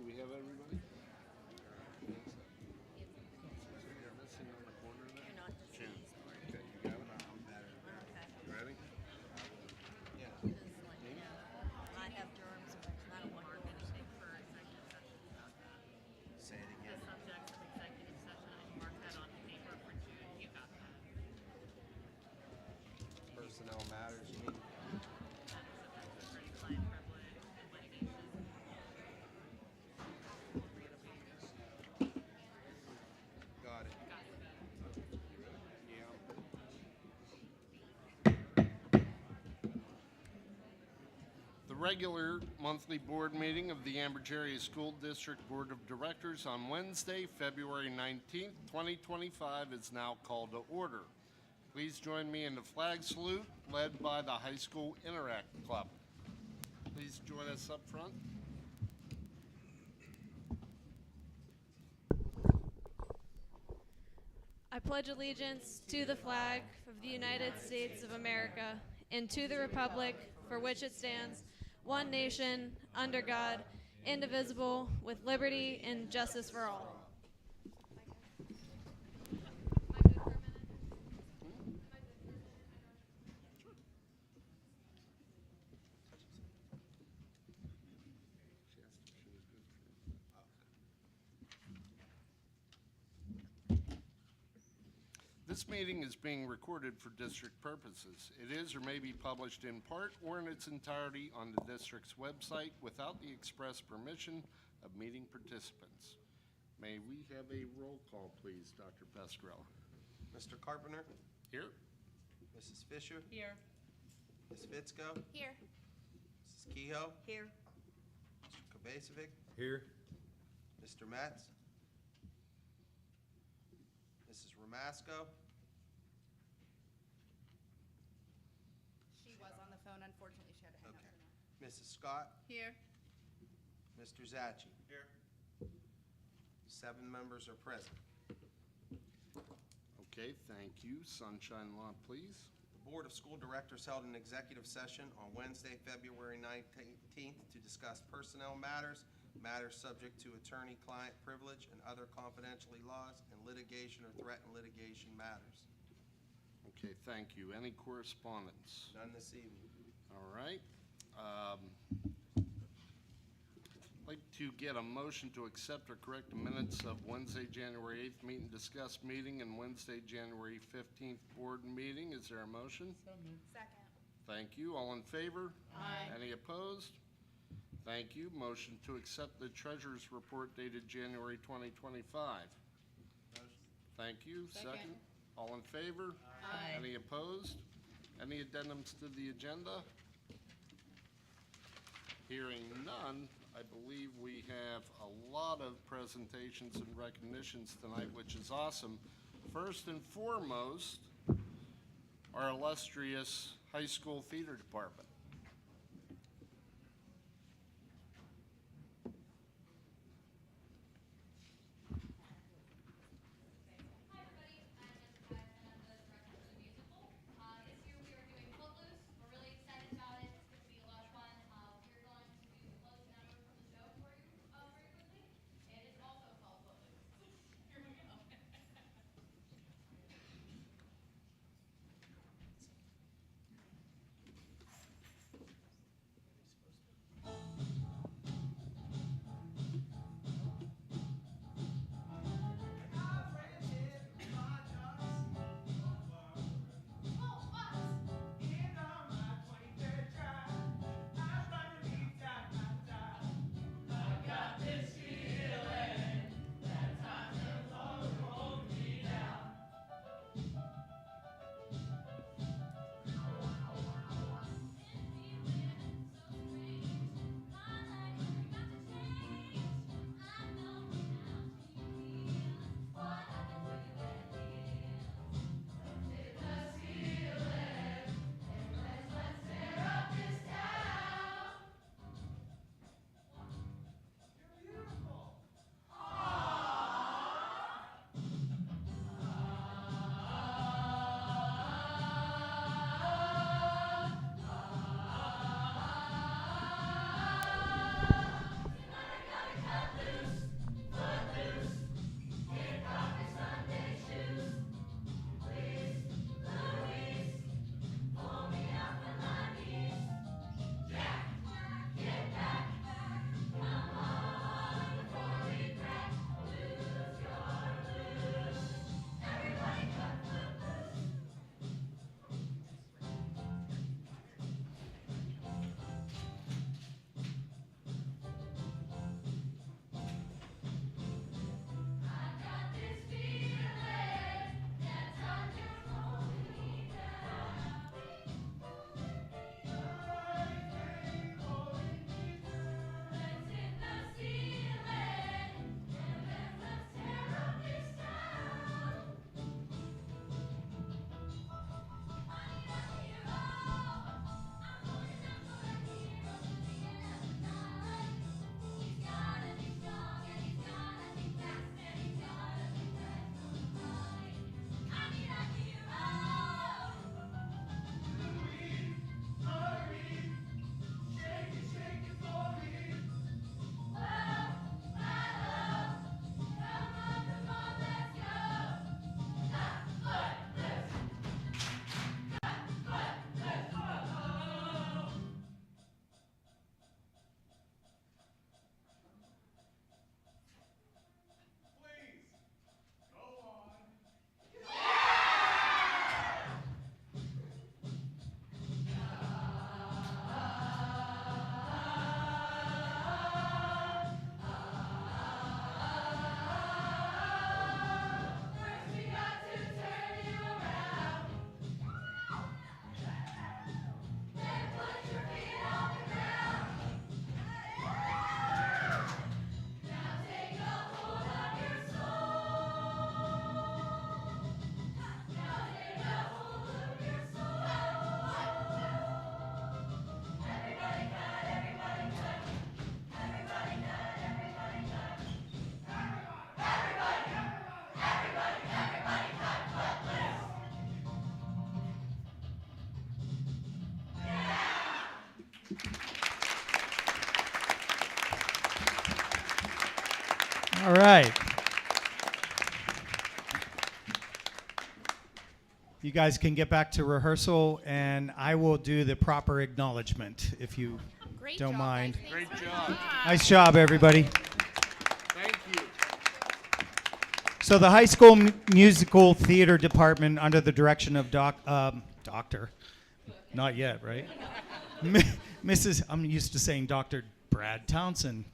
we have everybody? You're missing on the corner there? You're not June. diseased or Okay, you got it? okay. You ready? Yeah. Because like, yeah, I have germs, and I don't want to do anything. For executive session about that. Say it The again. subject of executive session, I marked that on paper for June. You got that. Personnel matters, you mean? Matter subject to attorney-client privilege and litigation. Got it. Got it. Yeah. The regular monthly board meeting of the Ambridge Area School District Board of Directors on Wednesday, February 19th, 2025 is now called to order. Please join me in the flag salute led by the High School Interact Club. Please join us up front. I pledge allegiance to the flag of the United States of America and to the republic for which it stands, one nation, under God, indivisible, with liberty and justice for all. This meeting is being recorded for district purposes. It is or may be published in part or in its entirety on the district's website without the express permission of meeting participants. May we have a roll call, please, Dr. Pescarella? Mr. Carpenter? Here? Mrs. Fisher? Here. Ms. Fitzko? Here. Mrs. Kehoe? Here. Mr. Kovacevic? Here. Mr. Metz? Mrs. Ramasco? She was on the phone. Unfortunately, she had to hang up Okay. for now. Mrs. Scott? Here. Mr. Zachi? Here. 7 members are present. Okay, thank you. Sunshine Law, please. The Board of School Directors held an executive session on Wednesday, February 19th to discuss personnel matters, matters subject to attorney-client privilege and other confidentiality laws, and litigation or threatened litigation matters. Okay, thank you. Any correspondence? None this evening. All right. I'd like to get a motion to accept or correct the minutes of Wednesday, January 8th meet and discuss meeting and Wednesday, January 15th board meeting. Is there a motion? Second. Thank you. All in favor? Aye. Any opposed? Thank you. Motion to accept the treasurer's report dated January 2025. Thank you. Second. All in favor? Aye. Any opposed? Any addendums to the agenda? Hearing none, I believe we have a lot of presentations and recognitions tonight, which is awesome. First and foremost, our illustrious high school theater department. Hi everybody, I'm Jessica and I'm the director of the musical. This year we are doing Footloose. We're really excited about it. It's going to be a lot of fun. We're going to do the closing number from the show for you very quickly. And it's also called Footloose. Here we go. All right. You guys can get back to rehearsal, and I will do the proper acknowledgement if you Great don't job, mind. guys. Thanks. Great job. Nice job, everybody. Thank you. So the high school musical theater department, under the direction of Doctor, not yet, right? Mrs. I'm used to saying Dr. Brad Townsend,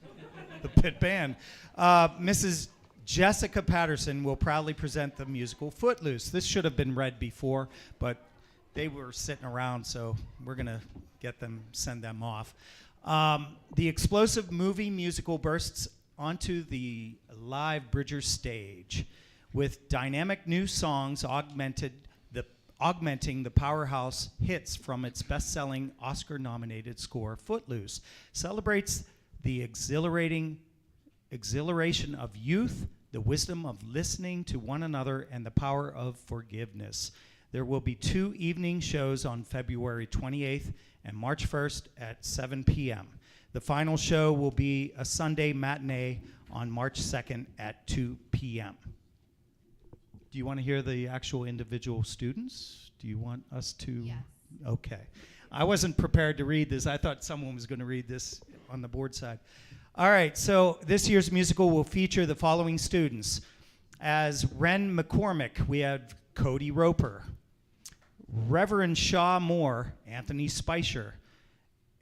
the pit band. Mrs. Jessica Patterson will proudly present the musical Footloose. This should have been read before, but they were sitting around, so we're going to send them off. The explosive movie musical bursts onto the live Bridgers stage with dynamic new songs augmenting the powerhouse hits from its best-selling Oscar-nominated score, Footloose. Celebrates the exhilaration of youth, the wisdom of listening to one another, and the power of forgiveness. There will be 2 evening shows on February 28th and March 1st at 7 p.m. The final show will be a Sunday matinee on March 2nd at 2 p.m. Do you want to hear the actual individual students? Do you want us to? Yes. Okay. I wasn't prepared to read this. I thought someone was going to read this on the board side. All right, so this year's musical will feature the following students. As Ren McCormick, we have Cody Roper. Reverend Shaw Moore, Anthony Spicer.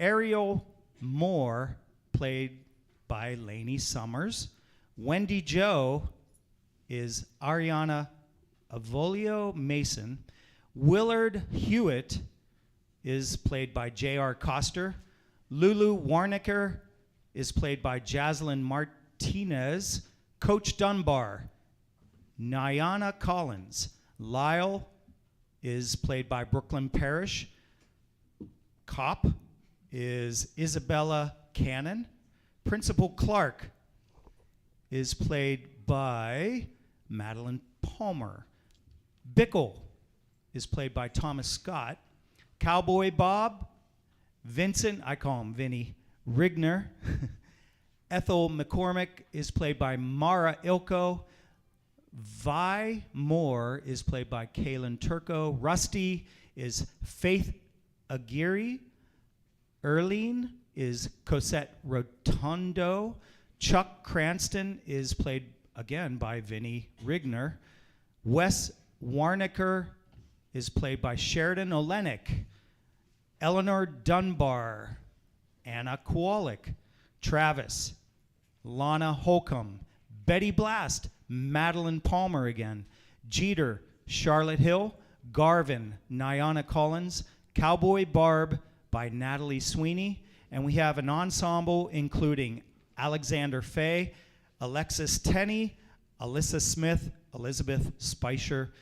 Ariel Moore, played by Lainey Summers. Wendy Joe is Ariana Avolio Mason. Willard Hewitt is played by J.R. Coster. Lulu Warnicker is played by Jaslyn Martinez. Coach Dunbar, Nyana Collins. Lyle is played by Brooklyn Parrish. Cop is Isabella Cannon. Principal Clark is played by Madeline Palmer. Bickle is played by Thomas Scott. Cowboy Bob, Vincent, I call him Vinny, Rigner. Ethel McCormick is played by Mara Ilko. Vi Moore is played by Kaylin Turco. Rusty is Faith Aguirre. Erlene is Cosette Rotundo. Chuck Cranston is played again by Vinny Rigner. Wes Warnicker is played by Sheridan Olenek. Eleanor Dunbar, Anna Kowalik. Travis, Lana Holcomb. Betty Blast, Madeline Palmer again. Jeter, Charlotte Hill. Garvin, Nyana Collins. Cowboy Barb by Natalie Sweeney. And we have an ensemble including Alexander Fay, Alexis Tenney, Alyssa Smith, Elizabeth Spicer,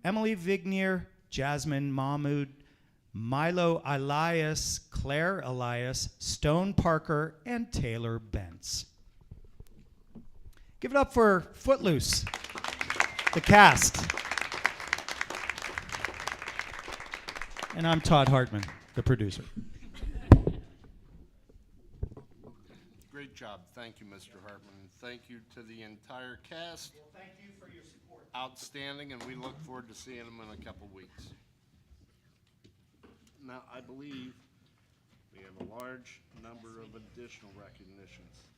Emily Vignier, Jasmine Mahmood, Milo Elias, Claire Elias, Stone Parker, and Taylor Bentz. Give it up for Footloose, the cast. And I'm Todd Hartman, the producer. Great job. Thank you, Mr. Hartman. Thank you to the entire cast. Well, thank you for your support. Outstanding, and we look forward to seeing them in a couple weeks. Now, I believe we have a large number of additional recognitions.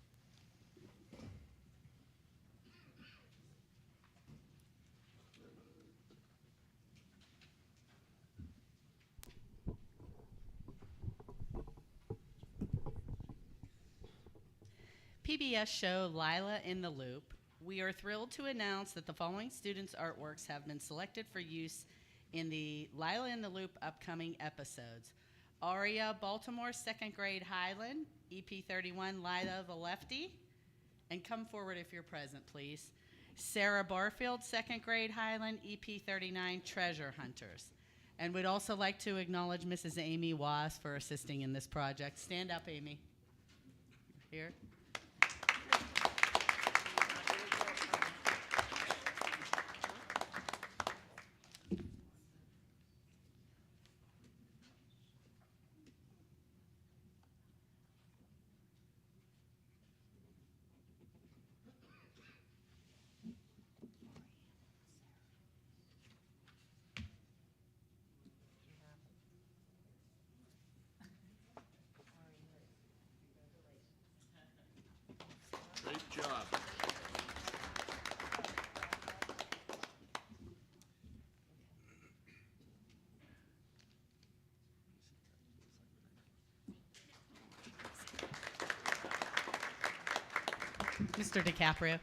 PBS show Lila in the Loop. We are thrilled to announce that the following students' artworks have been selected for use in the Lila in the Loop upcoming episodes. Aria Baltimore, 2nd grade Highland, EP 31, Lila the Lefty. And come forward if you're present, please. Sarah Barfield, 2nd grade Highland, EP 39, Treasure Hunters. And we'd also like to acknowledge Mrs. Amy Was for assisting in this project. Stand up, Amy. Here. Mr. DiCaprio.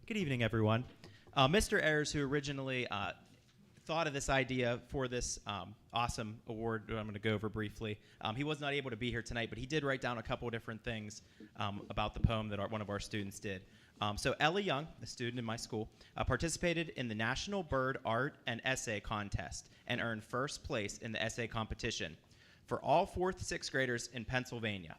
Good evening, everyone. Mr. Ayers, who originally thought of this idea for this awesome award that I'm going to go over briefly, he was not able to be here tonight, but he did write down a couple of different things about the poem that one of our students did. So Ellie Young, a student in my school, participated in the National Bird Art and Essay Contest and earned first place in the essay competition for all 4th, 6th graders in Pennsylvania.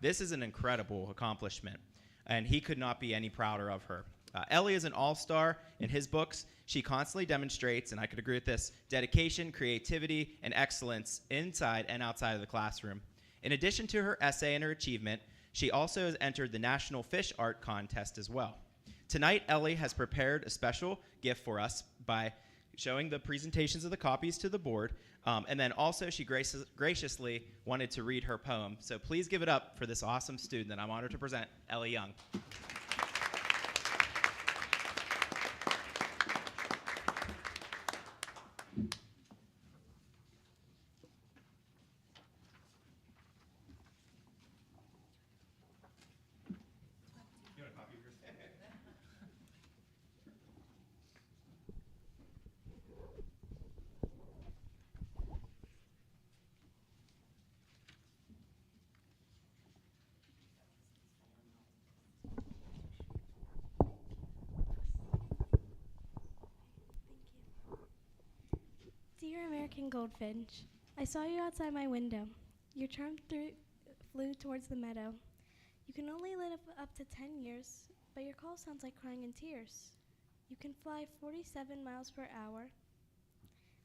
This is an incredible accomplishment, and he could not be any prouder of her. Ellie is an all-star in his books. She constantly demonstrates, and I could agree with this, dedication, creativity, and excellence inside and outside of the classroom. In addition to her essay and her achievement, she also has entered the National Fish Art Contest as well. Tonight, Ellie has prepared a special gift for us by showing the presentations of the copies to the board, and then also she graciously wanted to read her poem. So please give it up for this awesome student that I'm honored to present, Ellie Young. Dear American goldfinch, I saw you outside my window. Your charm flew towards the meadow. You can only live up to 10 years, but your call sounds like crying in tears. You can fly 47 miles per hour.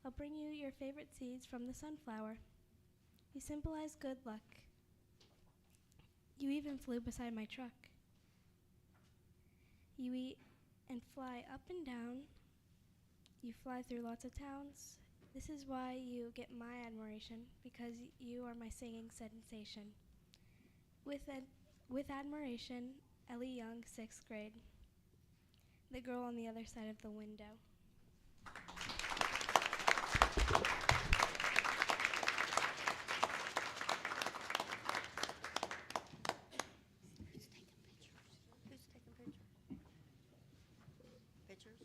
I'll bring you your favorite seeds from the sunflower. You symbolize good luck. You even flew beside my truck. You eat and fly up and down. You fly through lots of towns. This is why you get my admiration, because you are my singing sensation. With admiration, Ellie Young, 6th grade. The girl on the other side of the window. Who's taking pictures? Pictures?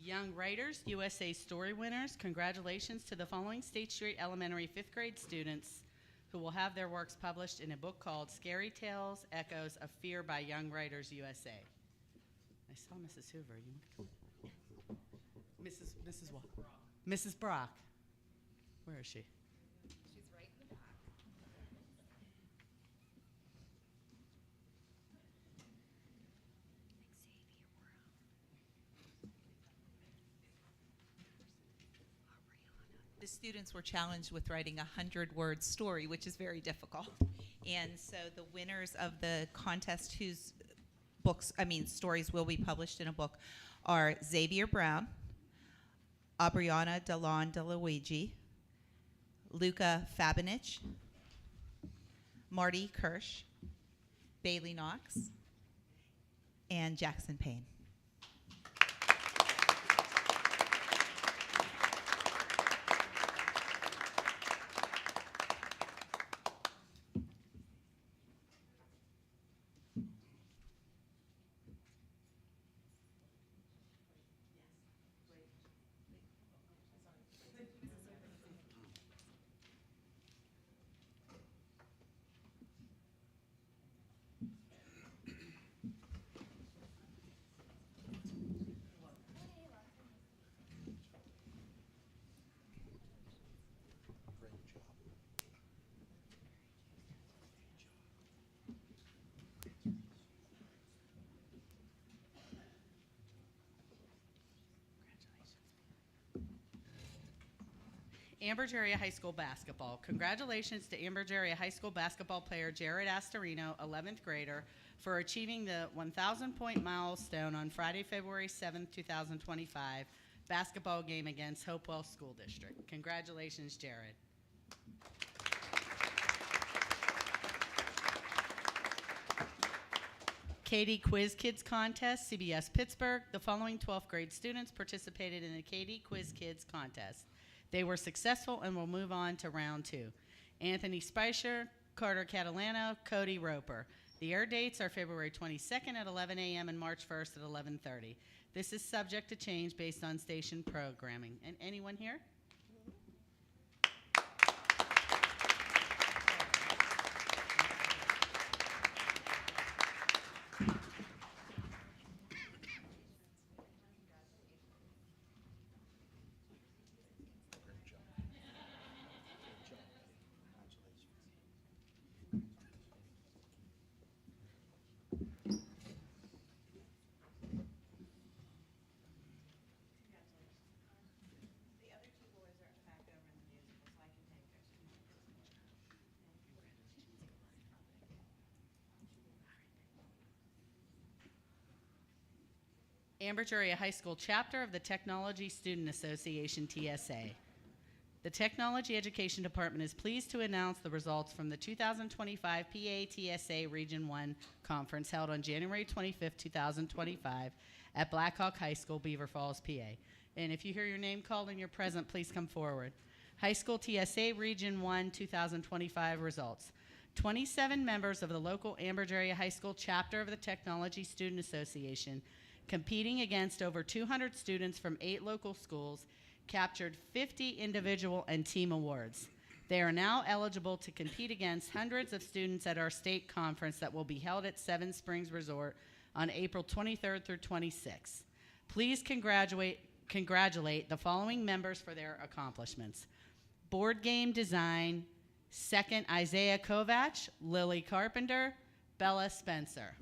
Young Writers USA Story winners, congratulations to the following State Street Elementary 5th grade students who will have their works published in a book called Scary Tales, Echoes of Fear by Young Writers USA. I saw Mrs. Hoover. Mrs. what? Mrs. Brock. Where is she? She's right in the back. The students were challenged with writing a 100-word story, which is very difficult. And so the winners of the contest whose stories will be published in a book are Xavier Brown, Aubriana Delon de Luigi, Luca Fabinich, Marty Kirsch, Bailey Knox, and Jackson Payne. Ambridge Area High School basketball. Congratulations to Ambridge Area High School basketball player Jared Astorino, 11th grader, for achieving the 1,000-point milestone on Friday, February 7th, 2025 basketball game against Hopewell School District. Congratulations, Jared. Katie Quiz Kids Contest, CBS Pittsburgh. The following 12th grade students participated in the Katie Quiz Kids Contest. They were successful and will move on to round 2. Anthony Spicer, Carter Catalano, Cody Roper. The air dates are February 22nd at 11 a.m. and March 1st at 11:30. This is subject to change based on station programming. And anyone here? Ambridge Area High School chapter of the Technology Student Association, TSA. The Technology Education Department is pleased to announce the results from the 2025 PA-TSA Region 1 Conference held on January 25th, 2025 at Blackhawk High School, Beaver Falls, PA. And if you hear your name called and you're present, please come forward. High School TSA Region 1 2025 results. 27 members of the local Ambridge Area High School chapter of the Technology Student Association, competing against over 200 students from 8 local schools, captured 50 individual and team awards. They are now eligible to compete against hundreds of students at our state conference that will be held at Seven Springs Resort on April 23rd through 26th. Please congratulate the following members for their accomplishments. Board game design, second Isaiah Kovach, Lily Carpenter, Bella Spencer.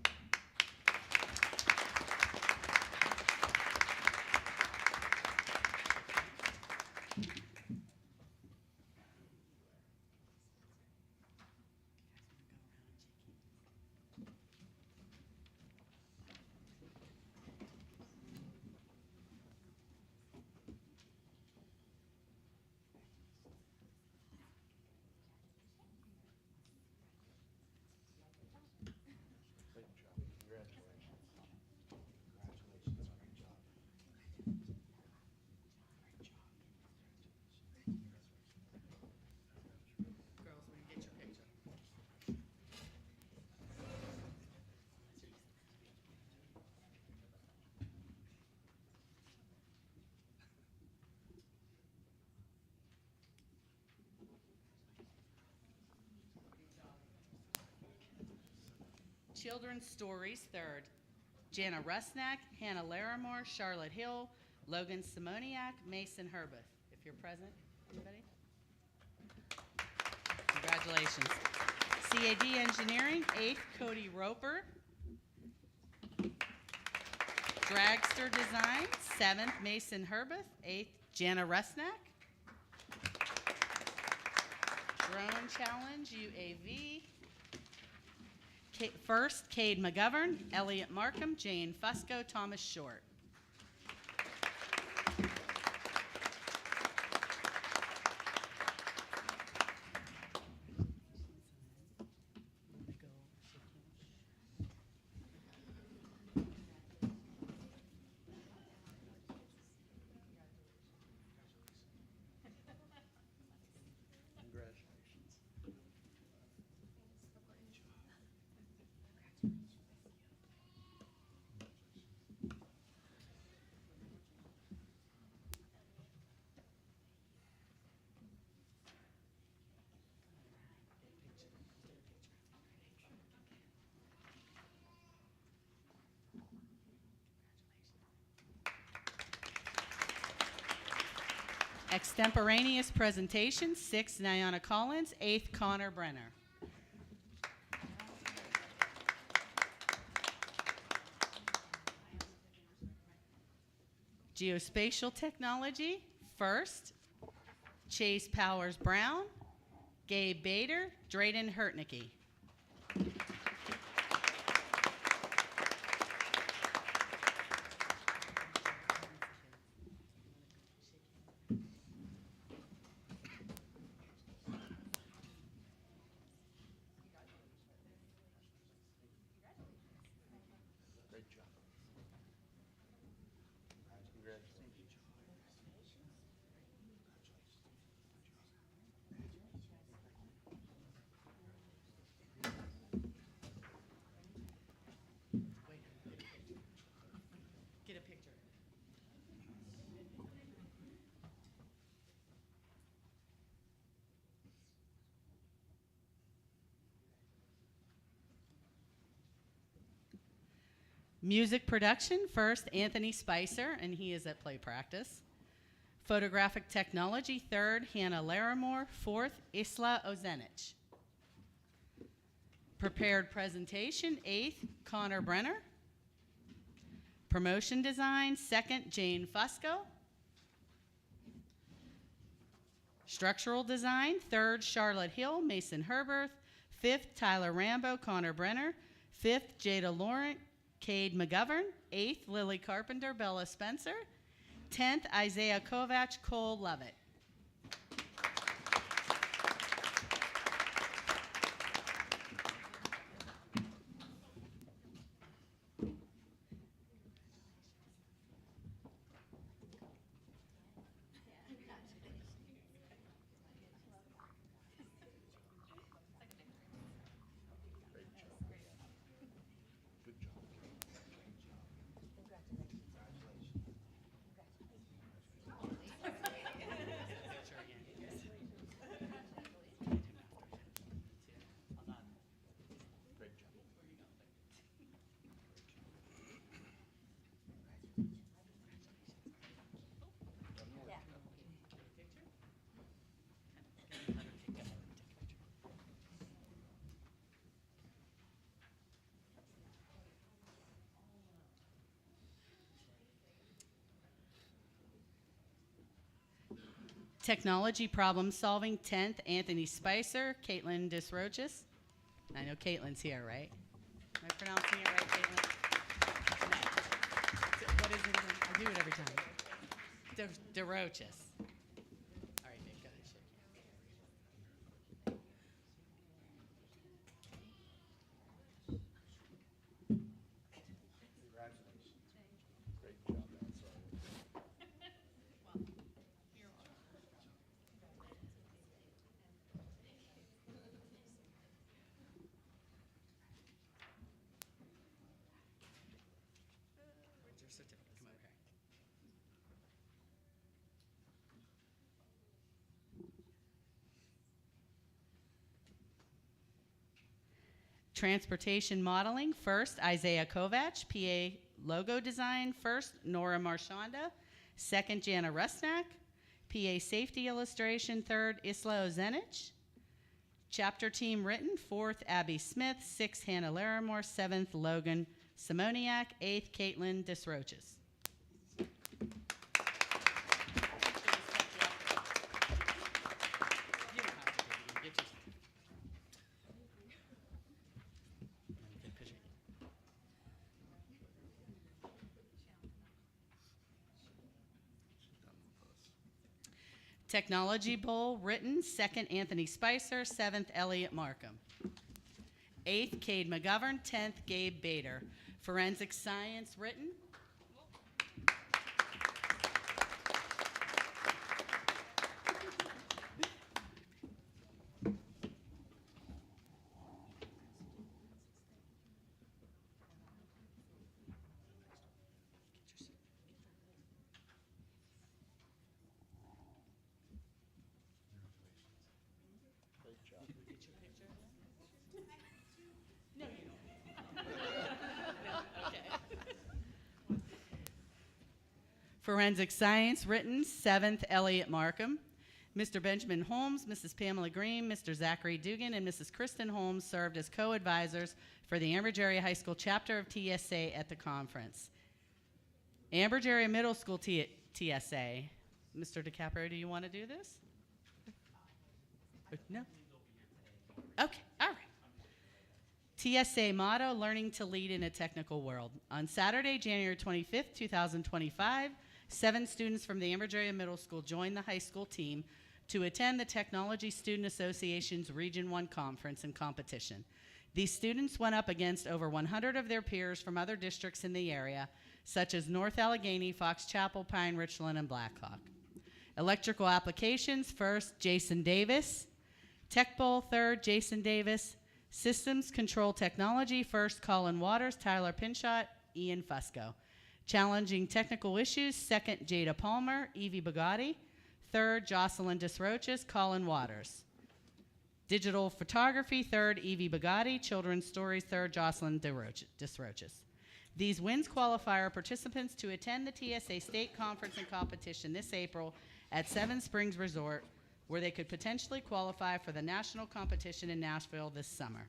Children's Stories, third. Jana Rusnak, Hannah Larimore, Charlotte Hill, Logan Simoniak, Mason Herbuth. If you're present, anybody? Congratulations. CAD Engineering, 8th, Cody Roper. Dragster Design, 7th, Mason Herbuth. 8th, Jana Rusnak. Drone Challenge, UAV. First, Cade McGovern, Elliot Markham, Jane Fusco, Thomas Short. Extemporaneous presentation, 6th, Nyana Collins, 8th, Connor Brenner. Geospatial technology, 1st, Chase Powers Brown, Gabe Bader, Drayden Hurtnicki. Great job. Congratulations. Get a picture. Music production, first Anthony Spicer, and he is at play practice. Photographic technology, third Hannah Larimore, fourth Isla Ozenich. Prepared presentation, eighth Connor Brenner. Promotion design, second Jane Fusco. Structural design, third Charlotte Hill, Mason Herberth. Fifth Tyler Rambo, Connor Brenner. Fifth Jada Laurent, Cade McGovern. Eighth Lily Carpenter, Bella Spencer. 10th Isaiah Kovach, Cole Lovett. Good job. Great job. Technology problem solving, 10th Anthony Spicer, Caitlin Disrochis. I know Caitlin's here, right? Am I pronouncing it right, Caitlin? No. What is it again? I do it every time. Derochis. All right, Dave, go ahead. Shake hands. Congratulations. Great job. That's all. Where's your certificate? Come over here. Transportation modeling, first Isaiah Kovach, PA logo design, first Nora Marchanda, second Jana Rusnak, PA safety illustration, third Isla Ozenich. Chapter team written, fourth Abby Smith, sixth Hannah Larimore, seventh Logan Simoniak, eighth Caitlin Disrochis. Technology Bowl written, second Anthony Spicer, seventh Elliot Markham. Eighth Cade McGovern, 10th Gabe Bader. Forensic Science written. Great job. Forensic Science written, 7th Elliot Markham. Mr. Benjamin Holmes, Mrs. Pamela Green, Mr. Zachary Dugan, and Mrs. Kristen Holmes served as co-advisors for the Ambridge Area High School chapter of TSA at the conference. Ambridge Area Middle School TSA. Mr. DiCaprio, do you want to do this? No? Okay, all right. TSA motto, learning to lead in a technical world. On Saturday, January 25th, 2025, 7 students from the Ambridge Area Middle School joined the high school team to attend the Technology Student Association's Region 1 conference and competition. These students went up against over 100 of their peers from other districts in the area, such as North Allegheny, Fox Chapel, Pine, Richland, and Blackhawk. Electrical applications, first, Jason Davis. Tech Bowl, third, Jason Davis. Systems Control Technology, first, Colin Waters, Tyler Pinchot, Ian Fusco. Challenging technical issues, second, Jada Palmer, Evie Bugatti. Third, Jocelyn Disroches, Colin Waters. Digital photography, third, Evie Bugatti. Children's stories, third, Jocelyn Disroches. These wins qualify our participants to attend the TSA State Conference and Competition this April at Seven Springs Resort, where they could potentially qualify for the national competition in Nashville this summer.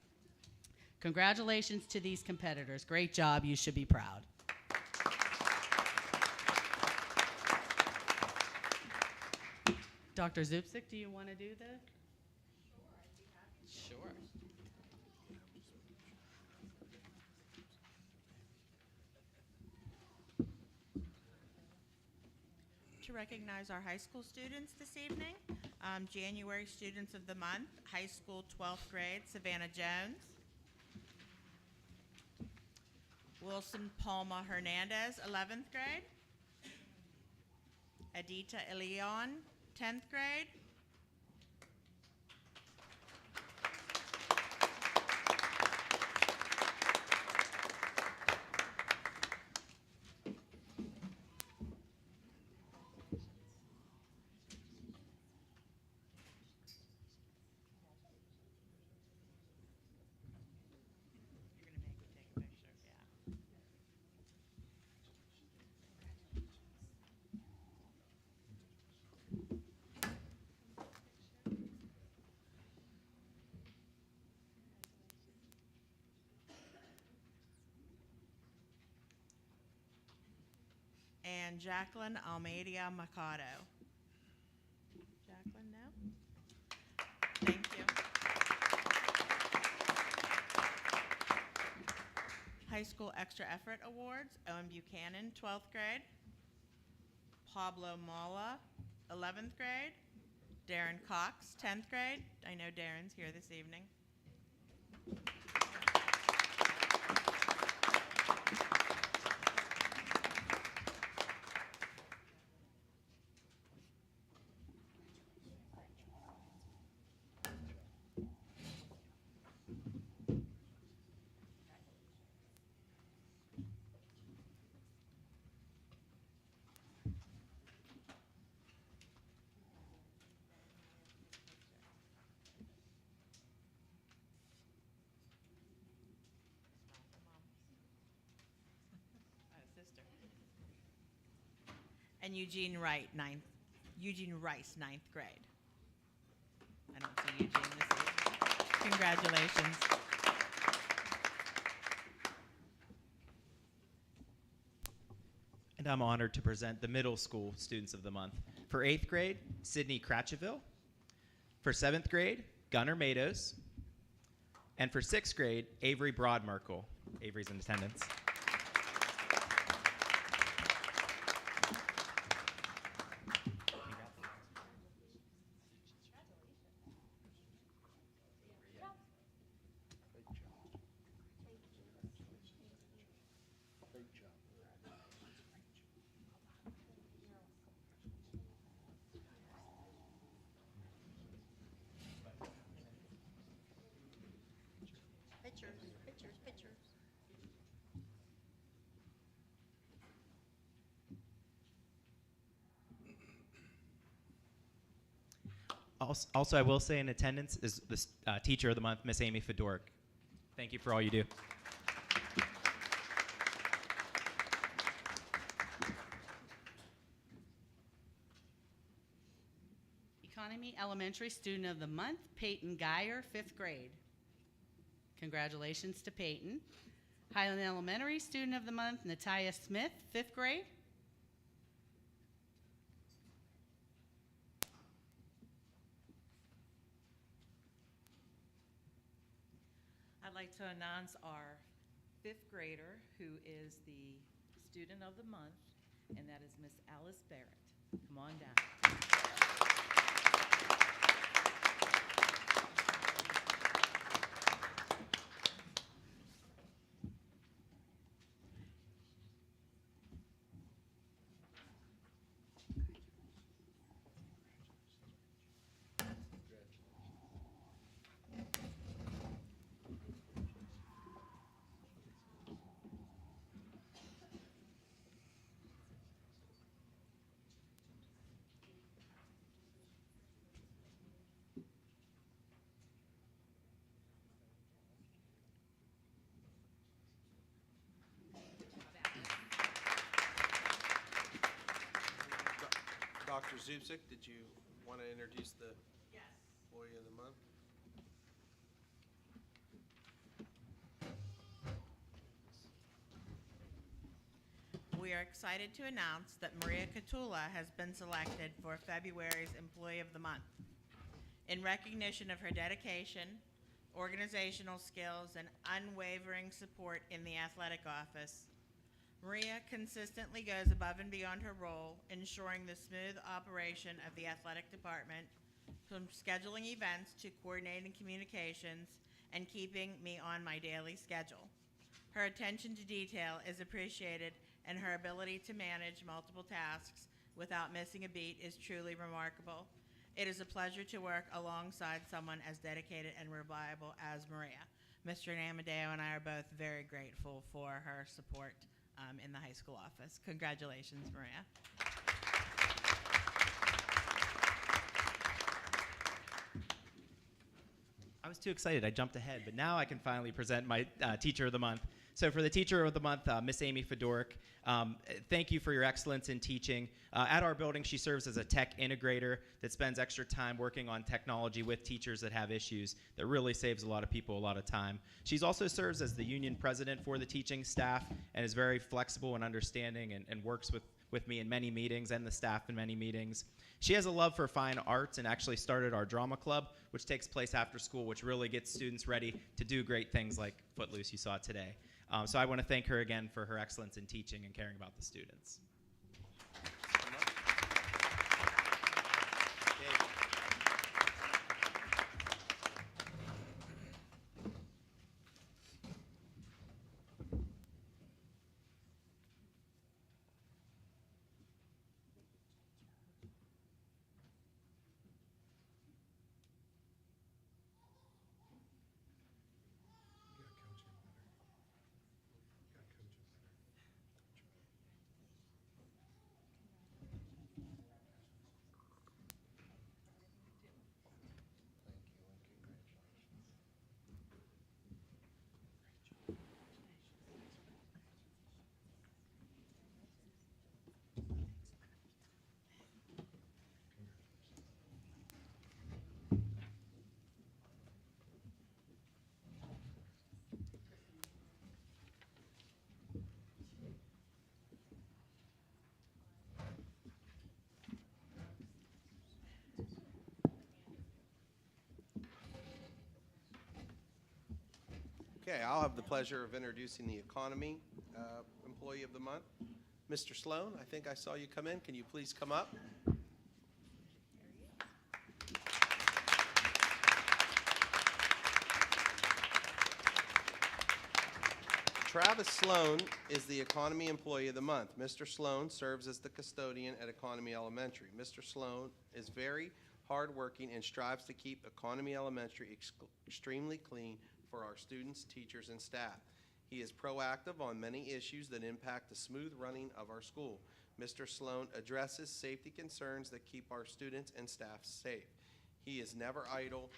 Congratulations to these competitors. Great job. You should be proud. Dr. Zupsik, do you want to do the? Sure. To recognize our high school students this evening, January Students of the Month, high school 12th grade, Savannah Jones. Wilson Palma Hernandez, 11th grade. Adita Elion, 10th grade. You're gonna make me take a picture, yeah. And Jacqueline Almeida Mercado. Jacqueline, no? Thank you. High School Extra Effort Awards, Owen Buchanan, 12th grade. Pablo Mala, 11th grade. Darren Cox, 10th grade. I know Darren's here this evening. Sister. And Eugene Rice, 9th grade. I don't see Eugene this evening. Congratulations. And I'm honored to present the middle school students of the month. For 8th grade, Sydney Cratcheville. For 7th grade, Gunnar Matos. And for 6th grade, Avery Broadmerkel. Avery's in attendance. Pictures. Also, I will say in attendance is the teacher of the month, Miss Amy Fedoric. Thank you for all you do. Economy Elementary Student of the Month, Peyton Geyer, 5th grade. Congratulations to Peyton. Highland Elementary Student of the Month, Natalia Smith, 5th grade. like to announce our 5th grader who is the student of the month, and that is Miss Alice Barrett. Come on down. Dr. Zubczyk, did you want to introduce the Employee of the Month? We are excited to announce that Maria Catula has been selected for February's Employee of the Month. In recognition of her dedication, organizational skills, and unwavering support in the athletic office, Maria consistently goes above and beyond her role, ensuring the smooth operation of the athletic department, from scheduling events to coordinating communications and keeping me on my daily schedule. Her attention to detail is appreciated, and her ability to manage multiple tasks without missing a beat is truly remarkable. It is a pleasure to work alongside someone as dedicated and reliable as Maria. Mr. Amadeo and I are both very grateful for her support in the high school office. Congratulations, Maria. I was too excited. I jumped ahead, but now I can finally present my Teacher of the Month. So for the Teacher of the Month, Miss Amy Fedoruk, thank you for your excellence in teaching. At our building, she serves as a tech integrator that spends extra time working on technology with teachers that have issues. That really saves a lot of people a lot of time. She also serves as the union president for the teaching staff and is very flexible and understanding and works with me in many meetings and the staff in many meetings. She has a love for fine arts and actually started our drama club, which takes place after school, which really gets students ready to do great things like Footloose you saw today. So I want to thank her again for her excellence in teaching and caring about the students. Okay, I'll have the pleasure of introducing the Economy Employee of the Month. Mr. Sloan, I think I saw you come in. Can you please come up? Travis Sloan is the Economy Employee of the Month. Mr. Sloan serves as the custodian at Economy Elementary. Mr. Sloan is very hardworking and strives to keep Economy Elementary extremely clean for our students, teachers, and staff. He is proactive on many issues that impact the smooth running of our school. Mr. Sloan addresses safety concerns that keep our students and staff safe. He is never idle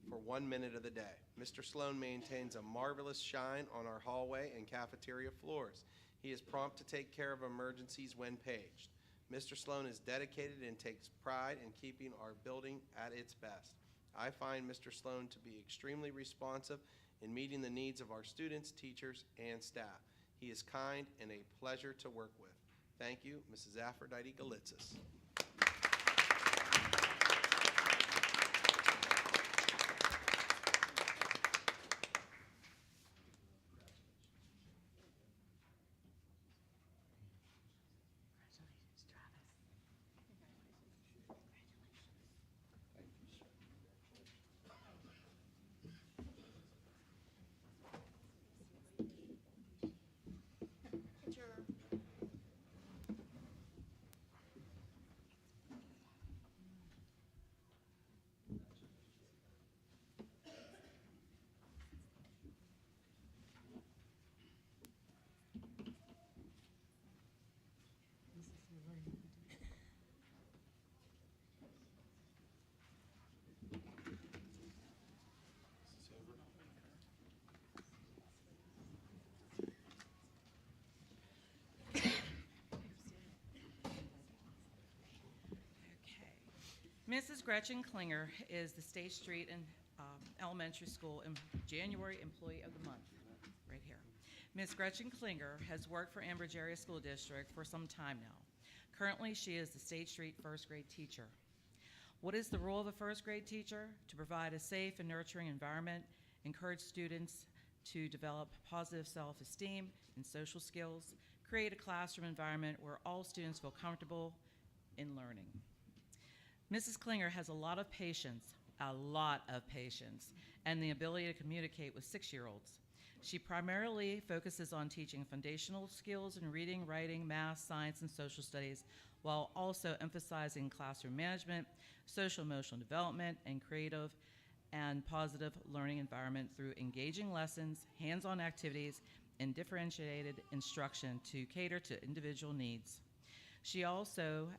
for 1 minute of the day. Mr. Sloan maintains a marvelous shine on our hallway and cafeteria floors. He is prompt to take care of emergencies when paged. Mr. Sloan is dedicated and takes pride in keeping our building at its best. I find Mr. Sloan to be extremely responsive in meeting the needs of our students, teachers, and staff. He is kind and a pleasure to work with. Thank you, Mrs. Aphrodite Galitzis. Mrs. Gretchen Klinger is the State Street and Elementary School January Employee of the Month, right here. Ms. Gretchen Klinger has worked for Ambridge Area School District for some time now. Currently, she is the State Street first grade teacher. What is the role of a first grade teacher? To provide a safe and nurturing environment, encourage students to develop positive self-esteem and social skills, create a classroom environment where all students feel comfortable in learning. Mrs. Klinger has a lot of patience, and the ability to communicate with 6-year-olds. She primarily focuses on teaching foundational skills in reading, writing, math, science, and social studies, while also emphasizing classroom management, social emotional development, and creative and positive learning environment through engaging lessons, hands-on activities, and differentiated instruction to cater to individual needs. She also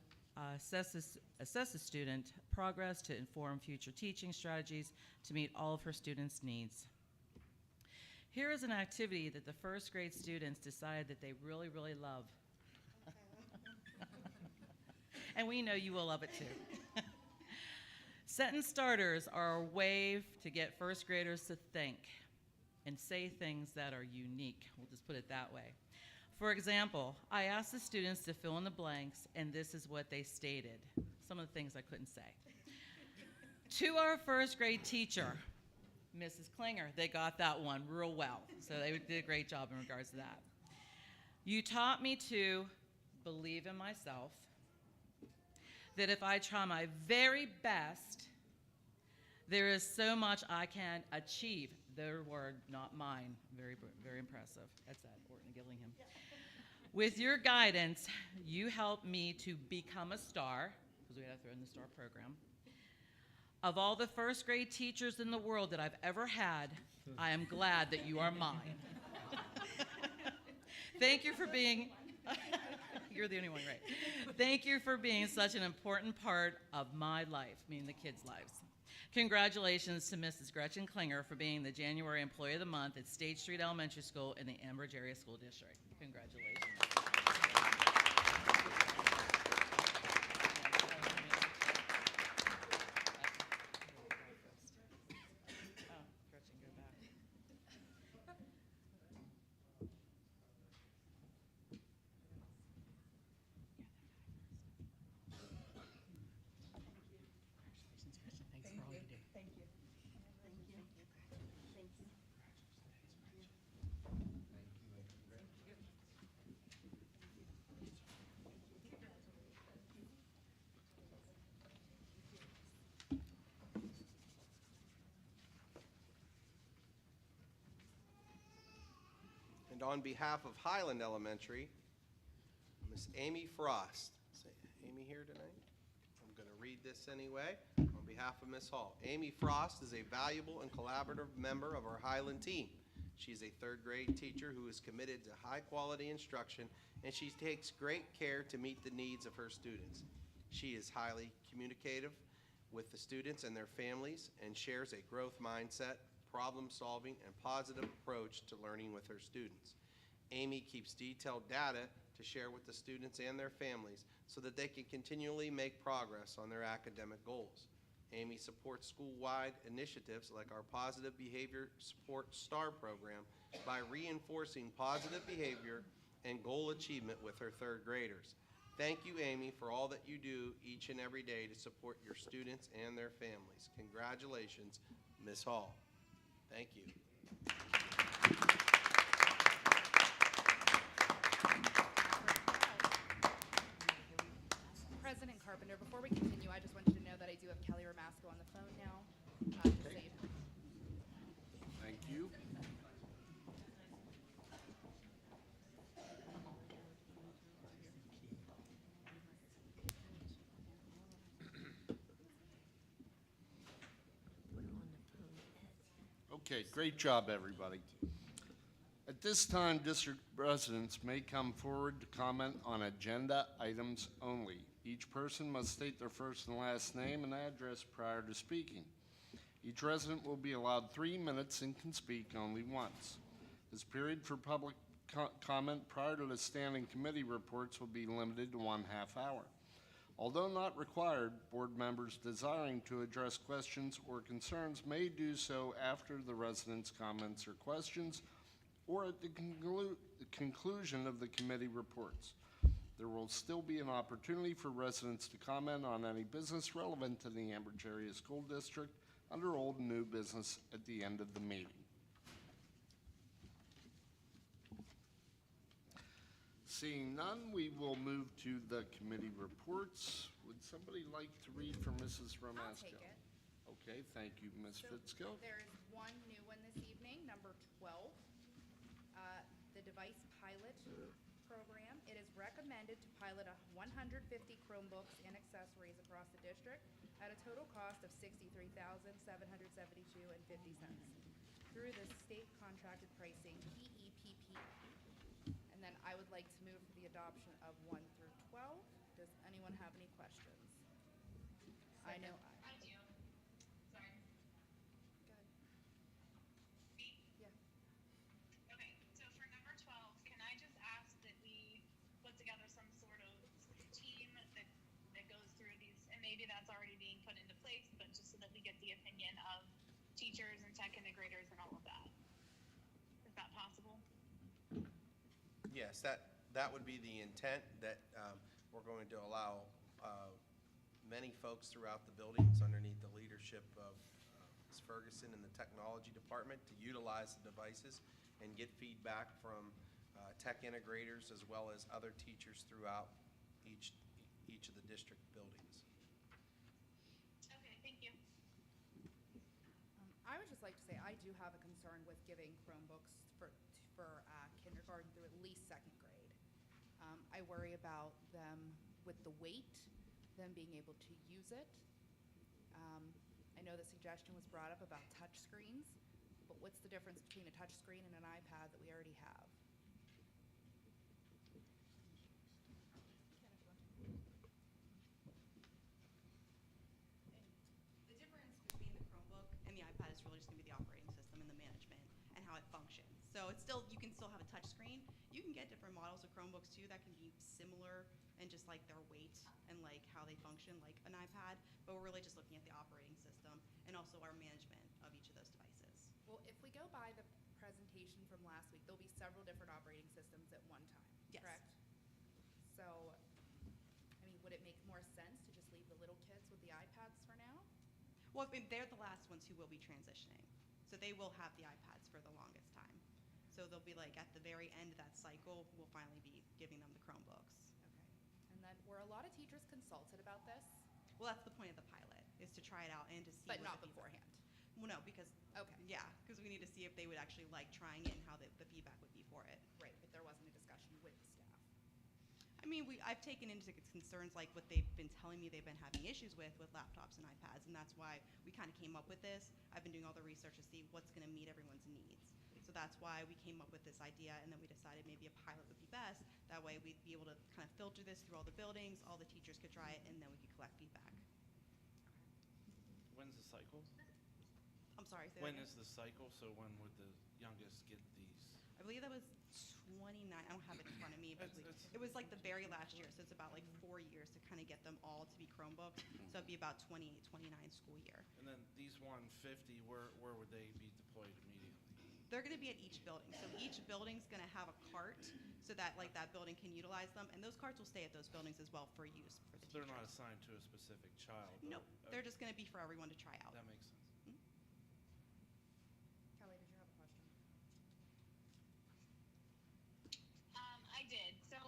assesses student progress to inform future teaching strategies to meet all of her students' needs. Here is an activity that the first grade students decided that they really, really love. And we know you will love it too. Sentence starters are a way to get first graders to think and say things that are unique. We'll just put it that way. For example, I asked the students to fill in the blanks, and this is what they stated. Some of the things I couldn't say. To our first grade teacher, Mrs. Klinger, they got that one real well. So they did a great job in regards to that. You taught me to believe in myself, that if I try my very best, there is so much I can achieve. Their word, not mine. Very, very impressive. That's that, Orton Gillingham. With your guidance, you helped me to become a star, because we had to throw in the star program. Of all the first grade teachers in the world that I've ever had, I am glad that you are mine. Thank you for being, you're the only one, right? Thank you for being such an important part of my life, meaning the kids' lives. Congratulations to Mrs. Gretchen Klinger for being the January Employee of the Month at State Street Elementary School in the Ambridge Area School District. Congratulations. And on behalf of Highland Elementary, Miss Amy Frost. Is Amy here tonight? I'm going to read this anyway. On behalf of Miss Hall, Amy Frost is a valuable and collaborative member of our Highland team. She's a third grade teacher who is committed to high quality instruction, and she takes great care to meet the needs of her students. She is highly communicative with the students and their families and shares a growth mindset, problem-solving, and positive approach to learning with her students. Amy keeps detailed data to share with the students and their families so that they can continually make progress on their academic goals. Amy supports school-wide initiatives like our Positive Behavior Support STAR program by reinforcing positive behavior and goal achievement with her third graders. Thank you, Amy, for all that you do each and every day to support your students and their families. Congratulations, Ms. Hall. Thank you. President Carpenter, before we continue, I just want you to know that I do have Kelly Ramasco on the phone now. To save. Thank you. Okay, great job, everybody. At this time, district residents may come forward to comment on agenda items only. Each person must state their first and last name and address prior to speaking. Each resident will be allowed 3 minutes and can speak only once. This period for public comment prior to the standing committee reports will be limited to 1/2 hour. Although not required, board members desiring to address questions or concerns may do so after the residents' comments or questions or at the conclusion of the committee reports. There will still be an opportunity for residents to comment on any business relevant to the Ambridge Area School District under old and new business at the end of the meeting. Seeing none, we will move to the committee reports. Would somebody like to read for Mrs. Romasco? I'll take it. Okay, thank you, Ms. Fitzko. There is one new one this evening, number 12, the device pilot program. It is recommended to pilot 150 Chromebooks and accessories across the district at a total cost of $63,772.50 through the state contracted pricing PEPP. And then I would like to move for the adoption of 1 through 12. Does anyone have any questions? I know. I do. Sorry. Go ahead. Me? Yeah. Okay, so for number 12, can I just ask that we put together some sort of team that goes through these, and maybe that's already being put into place, but just so that we get the opinion of teachers and tech integrators and all of that. Is that possible? Yes, that would be the intent, that we're going to allow many folks throughout the buildings underneath the leadership of Ms. Ferguson in the technology department to utilize the devices and get feedback from tech integrators as well as other teachers throughout each of the district buildings. Okay, thank you. I would just like to say I do have a concern with giving Chromebooks for kindergarten through at least second grade. I worry about them with the weight, them being able to use it. I know the suggestion was brought up about touch screens, but what's the difference between a touch screen and an iPad that we already have? The difference between the Chromebook and the iPad is really just going to be the operating system and the management and how it functions. So it's still, you can still have a touch screen. You can get different models of Chromebooks too that can be similar and just like their weight and like how they function like an iPad, but we're really just looking at the operating system and also our management of each of those devices. Well, if we go by the presentation from last week, there'll be several different operating systems at one time, Yes. correct? So, I mean, would it make more sense to just leave the little kids with the iPads for now? Well, I mean, they're the last ones who will be transitioning. So they will have the iPads for the longest time. So they'll be like at the very end of that cycle, we'll finally be giving them the Chromebooks. Okay. And then were a lot of teachers consulted about this? Well, that's the point of the pilot, is to try it out and to see. But what not the feedback- beforehand? Well, no, because, Okay. yeah, because we need to see if they would actually like trying it and how the feedback would be for it. Right, but there wasn't a discussion with the staff. I mean, I've taken into concerns like what they've been telling me they've been having issues with laptops and iPads, and that's why we kind of came up with this. I've been doing all the research to see what's going to meet everyone's needs. So that's why we came up with this idea, and then we decided maybe a pilot would be best. That way we'd be able to kind of filter this through all the buildings, all the teachers could try it, and then we could collect feedback. When's the cycle? I'm sorry, say that When again? is the cycle? So when would the youngest get these? I believe that was 29. I don't have it in front of me, but It's- it was like the very last year, so it's about like 4 years to kind of get them all to be Chromebooks. So it'd be about 28, 29 school year. And then these 150, where would they be deployed immediately? They're going to be at each building. So each building's going to have a cart so that like that building can utilize them, and those carts will stay at those buildings as well for use for the So they're not teachers. assigned to a specific child? Nope, Okay. they're just going to be for everyone to try out. That makes sense. Kelly, did you have a question? I did. So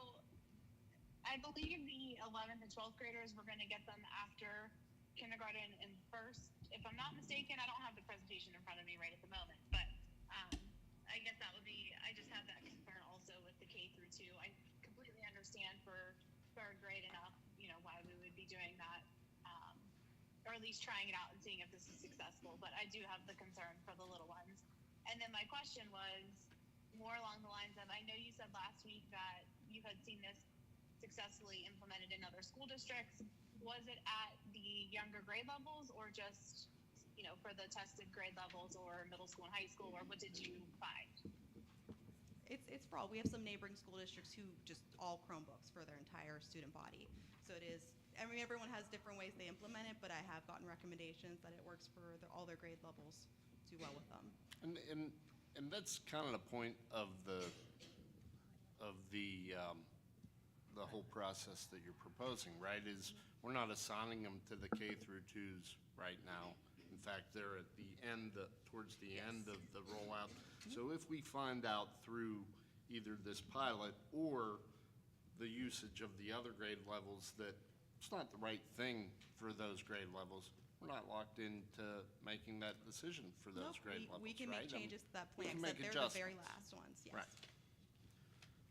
I believe the 11th and 12th graders, we're going to get them after kindergarten and first. If I'm not mistaken, I don't have the presentation in front of me right at the moment, but I guess that would be, I just have that concern also with the K through 2. I completely understand for third grade and up, why we would be doing that, or at least trying it out and seeing if this is successful, but I do have the concern for the little ones. And then my question was more along the lines of, I know you said last week that you had seen this successfully implemented in other school districts. Was it at the younger grade levels or just, for the tested grade levels or middle school and high school, or what did you find? It's for all. We have some neighboring school districts who just all Chromebooks for their entire student body. So it is I mean, everyone has different ways they implement it, but I have gotten recommendations that it works for all their grade levels, do well with them. And that's kind of the point of the whole process that you're proposing, right? Is we're not assigning them to the K through 2s right now. In fact, they're at the end, towards the end of the rollout. So if we find out through either this pilot or the usage of the other grade levels that it's not the right thing for those grade levels, we're not locked into making that decision for those Nope, grade levels, we can right? make changes to that we plan, can except make they're the very adjustments. last ones, yes. Right.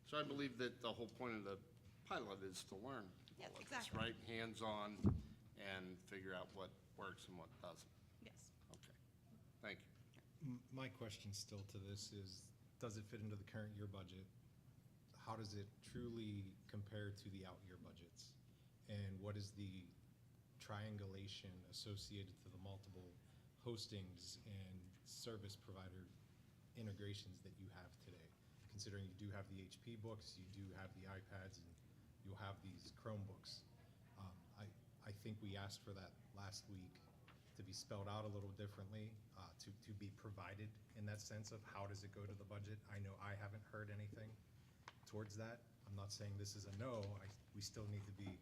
So I believe that the whole point of the pilot is to learn Yes, all of this, exactly. right? Hands-on and figure out what works and what doesn't. Yes. Okay, thank you. My question still to this is, does it fit into the current year budget? How does it truly compare to the out year budgets? And what is the triangulation associated to the multiple hostings and service provider integrations that you have today? Considering you do have the HP books, you do have the iPads, and you'll have these Chromebooks. I think we asked for that last week to be spelled out a little differently, to be provided in that sense of how does it go to the budget. I know I haven't heard anything towards that. I'm not saying this is a no. We still need to be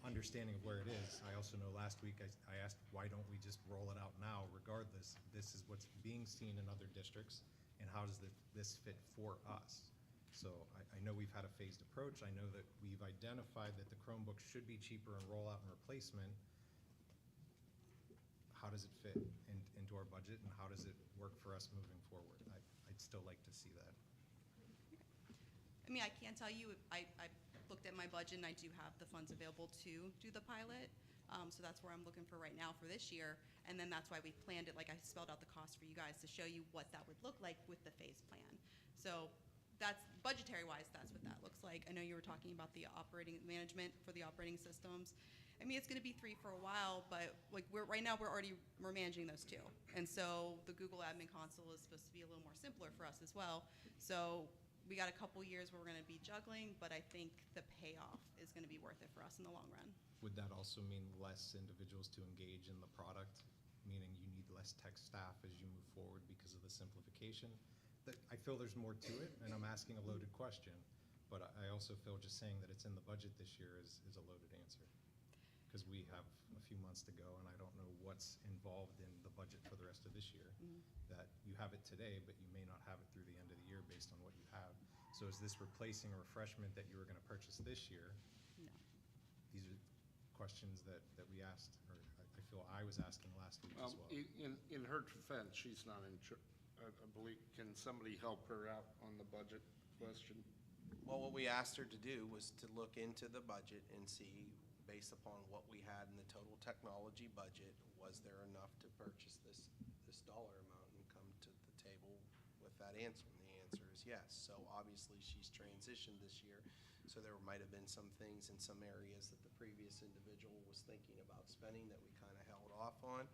understanding of where it is. I also know last week I asked, why don't we just roll it out now regardless? This is what's being seen in other districts, and how does this fit for us? So I know we've had a phased approach. I know that we've identified that the Chromebooks should be cheaper in rollout and replacement. How does it fit into our budget, and how does it work for us moving forward? I'd still like to see that. I mean, I can tell you, I looked at my budget and I do have the funds available to do the pilot. So that's where I'm looking for right now for this year. And then that's why we planned it, like I spelled out the cost for you guys to show you what that would look like with the phase plan. So that's, budgetary wise, that's what that looks like. I know you were talking about the operating management for the operating systems. I mean, it's gonna be 3 for a while, but like right now we're managing those 2. And so the Google Admin Console is supposed to be a little more simpler for us as well. So we got a couple years where we're gonna be juggling, but I think the payoff is gonna be worth it for us in the long run. Would that also mean less individuals to engage in the product, meaning you need less tech staff as you move forward because of the simplification? I feel there's more to it, and I'm asking a loaded question, but I also feel just saying that it's in the budget this year is a loaded answer. Because we have a few months to go, and I don't know what's involved in the budget for the rest of this year. That you have it today, but you may not have it through the end of the year based on what you have. So is this replacing a refreshment that you were gonna purchase this year? No. These are questions that we asked, or I feel I was asking last week as well. In her defense, she's not in, I believe, can somebody help her out on the budget question? Well, what we asked her to do was to look into the budget and see, based upon what we had in the total technology budget, was there enough to purchase this dollar amount and come to the table with that answer? And the answer is yes. So obviously she's transitioned this year, so there might have been some things in some areas that the previous individual was thinking about spending that we kind of held off on,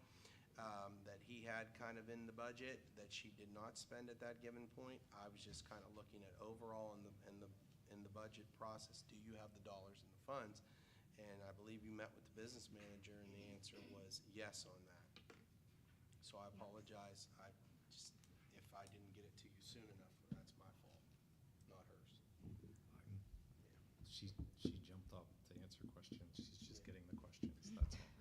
that he had kind of in the budget that she did not spend at that given point. I was just kind of looking at overall in the budget process, do you have the dollars and the funds? And I believe you met with the business manager, and the answer was yes on that. So I apologize. If I didn't get it to you soon enough, that's my fault, not hers. She jumped up to answer questions. She's just getting the questions, that's all.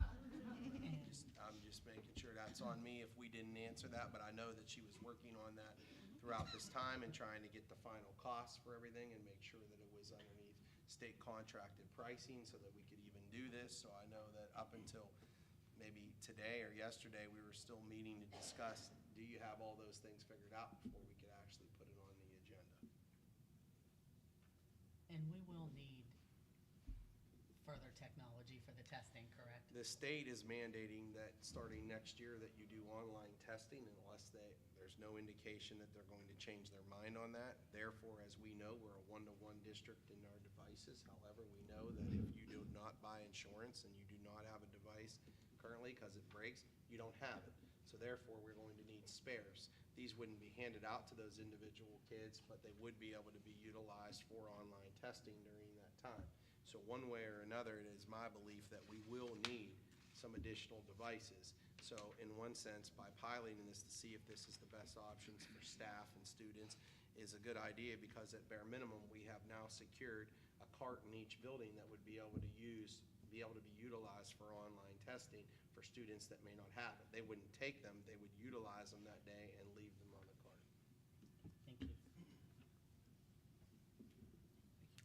I'm just making sure that's on me if we didn't answer that, but I know that she was working on that throughout this time and trying to get the final costs for everything and make sure that it was underneath state contracted pricing so that we could even do this. So I know that up until maybe today or yesterday, we were still meeting to discuss, do you have all those things figured out before we could actually put it on the agenda? And we will need further technology for the testing, correct? The state is mandating that starting next year that you do online testing unless there's no indication that they're going to change their mind on that. Therefore, as we know, we're a one-to-one district in our devices. However, we know that if you do not buy insurance and you do not have a device currently because it breaks, you don't have it. So therefore, we're going to need spares. These wouldn't be handed out to those individual kids, but they would be able to be utilized for online testing during that time. So one way or another, it is my belief that we will need some additional devices. So in one sense, by piloting this to see if this is the best options for staff and students is a good idea, because at bare minimum, we have now secured a cart in each building that would be able to be utilized for online testing for students that may not have it. They wouldn't take them, they would utilize them that day and leave them on the cart. Thank you.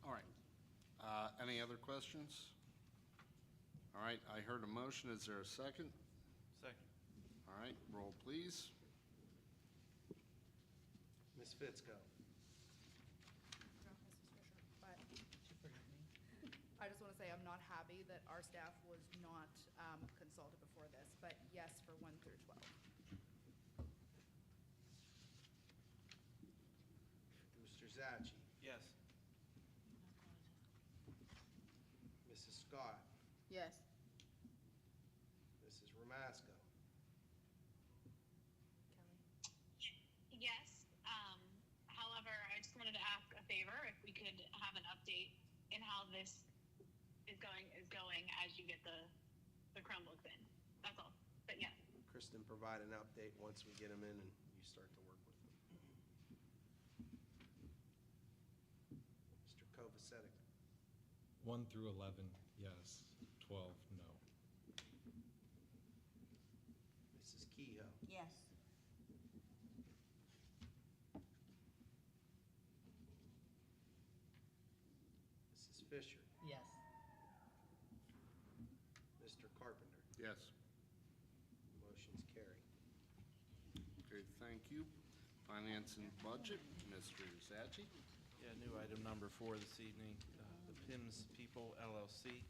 All right. Any other questions? All right, I heard a motion. Is there a second? Second. All right, roll please. Ms. Fitzko. But I just want to say I'm not happy that our staff was not consulted before this, but yes for 1 through 12. Mr. Zachi. Yes. Mrs. Scott. Yes. Mrs. Ramasco. Yes. However, I just wanted to ask a favor, if we could have an update in how this is going as you get the Chromebooks in. That's all. But yeah. Kristen, provide an update once we get them in and you start to work with them. Mr. Kovacetic. 1 through 11, yes. 12, no. Mrs. Kehoe. Yes. Mrs. Fisher. Yes. Mr. Carpenter. Yes. Motion's carried. Okay, thank you. Finance and Budget, Mr. Zachi. Yeah, new item number 4 this evening, the PIMS People LLC.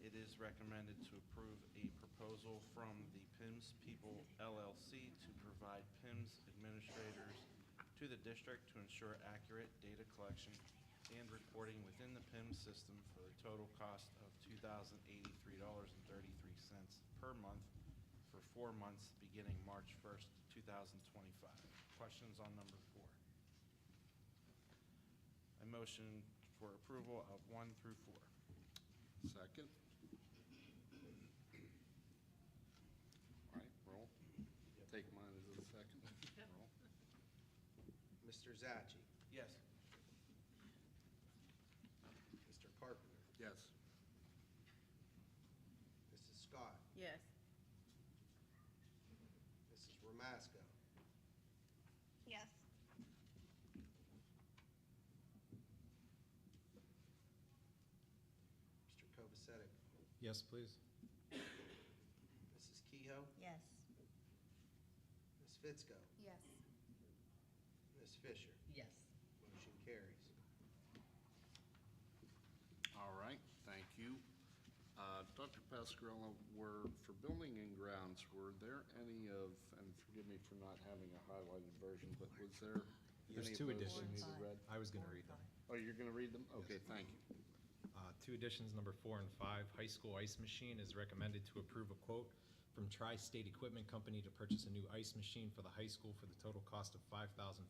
It is recommended to approve a proposal from the PIMS People LLC to provide PIMS administrators to the district to ensure accurate data collection and reporting within the PIMS system for a total cost of $2,083.33 per month for 4 months beginning March 1st, 2025. Questions on number 4? I motion for approval of 1 through 4. Second. All right, roll. Take mine as a second. Roll. Mr. Zachi. Yes. Mr. Carpenter. Yes. Mrs. Scott. Yes. Mrs. Ramasco. Yes. Mr. Kovacetic. Yes, please. Mrs. Kehoe. Yes. Ms. Fitzko. Yes. Ms. Fisher. Yes. Motion carries. All right, thank you. Dr. Pascarella, for building and grounds, were there any of, and forgive me for not having a highlighted version, but was there There's any 2 of those you additions. needed read? I was going to read them. Oh, you're going to read them? Okay, thank you. 2 additions, number 4 and 5. High school ice machine is recommended to approve a quote from Tri-State Equipment Company to purchase a new ice machine for the high school for the total cost of $5,525.00.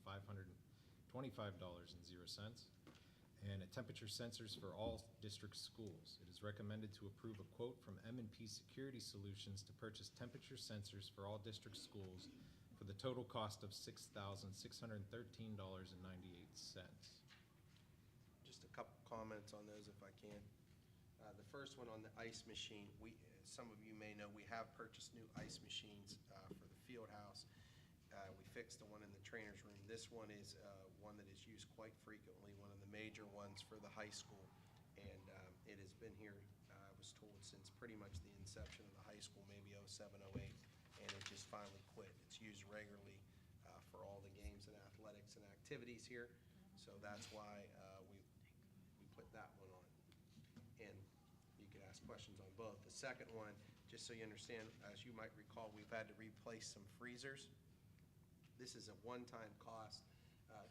And a temperature sensors for all district schools. It is recommended to approve a quote from M&P Security Solutions to purchase temperature sensors for all district schools for the total cost of $6,613.98. Just a couple comments on those if I can. The first one on the ice machine, some of you may know, we have purchased new ice machines for the field house. We fixed the one in the trainer's room. This one is one that is used quite frequently, one of the major ones for the high school. And it has been here, I was told, since pretty much the inception of the high school, maybe 07, 08, and it just finally quit. It's used regularly for all the games and athletics and activities here. So that's why we put that one on. And you can ask questions on both. The second one, just so you understand, as you might recall, we've had to replace some freezers. This is a one-time cost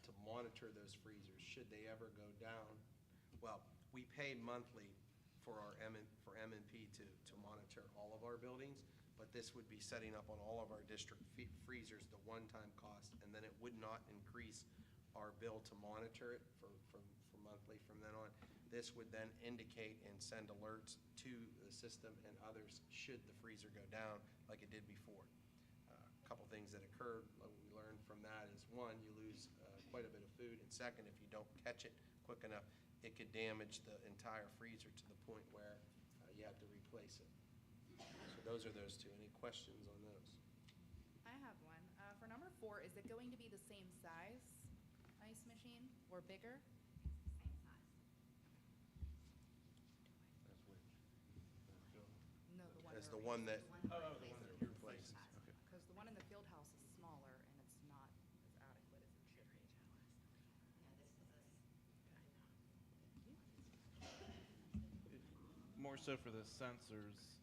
to monitor those freezers, should they ever go down. Well, we pay monthly for M&P to monitor all of our buildings, but this would be setting up on all of our district freezers, the one-time cost, and then it would not increase our bill to monitor it for monthly from then on. This would then indicate and send alerts to the system and others should the freezer go down like it did before. A couple things that occurred, what we learned from that is, one, you lose quite a bit of food, and second, if you don't catch it quick enough, it could damage the entire freezer to the point where you have to replace it. So those are those two. Any questions on those? I have one. For number 4, is it going to be the same size ice machine or bigger? That's which? No, the one. As the one that, Oh, the one that you replaced. Okay. Because the one in the field house is smaller and it's not as adequate as it should be. More so for the sensors,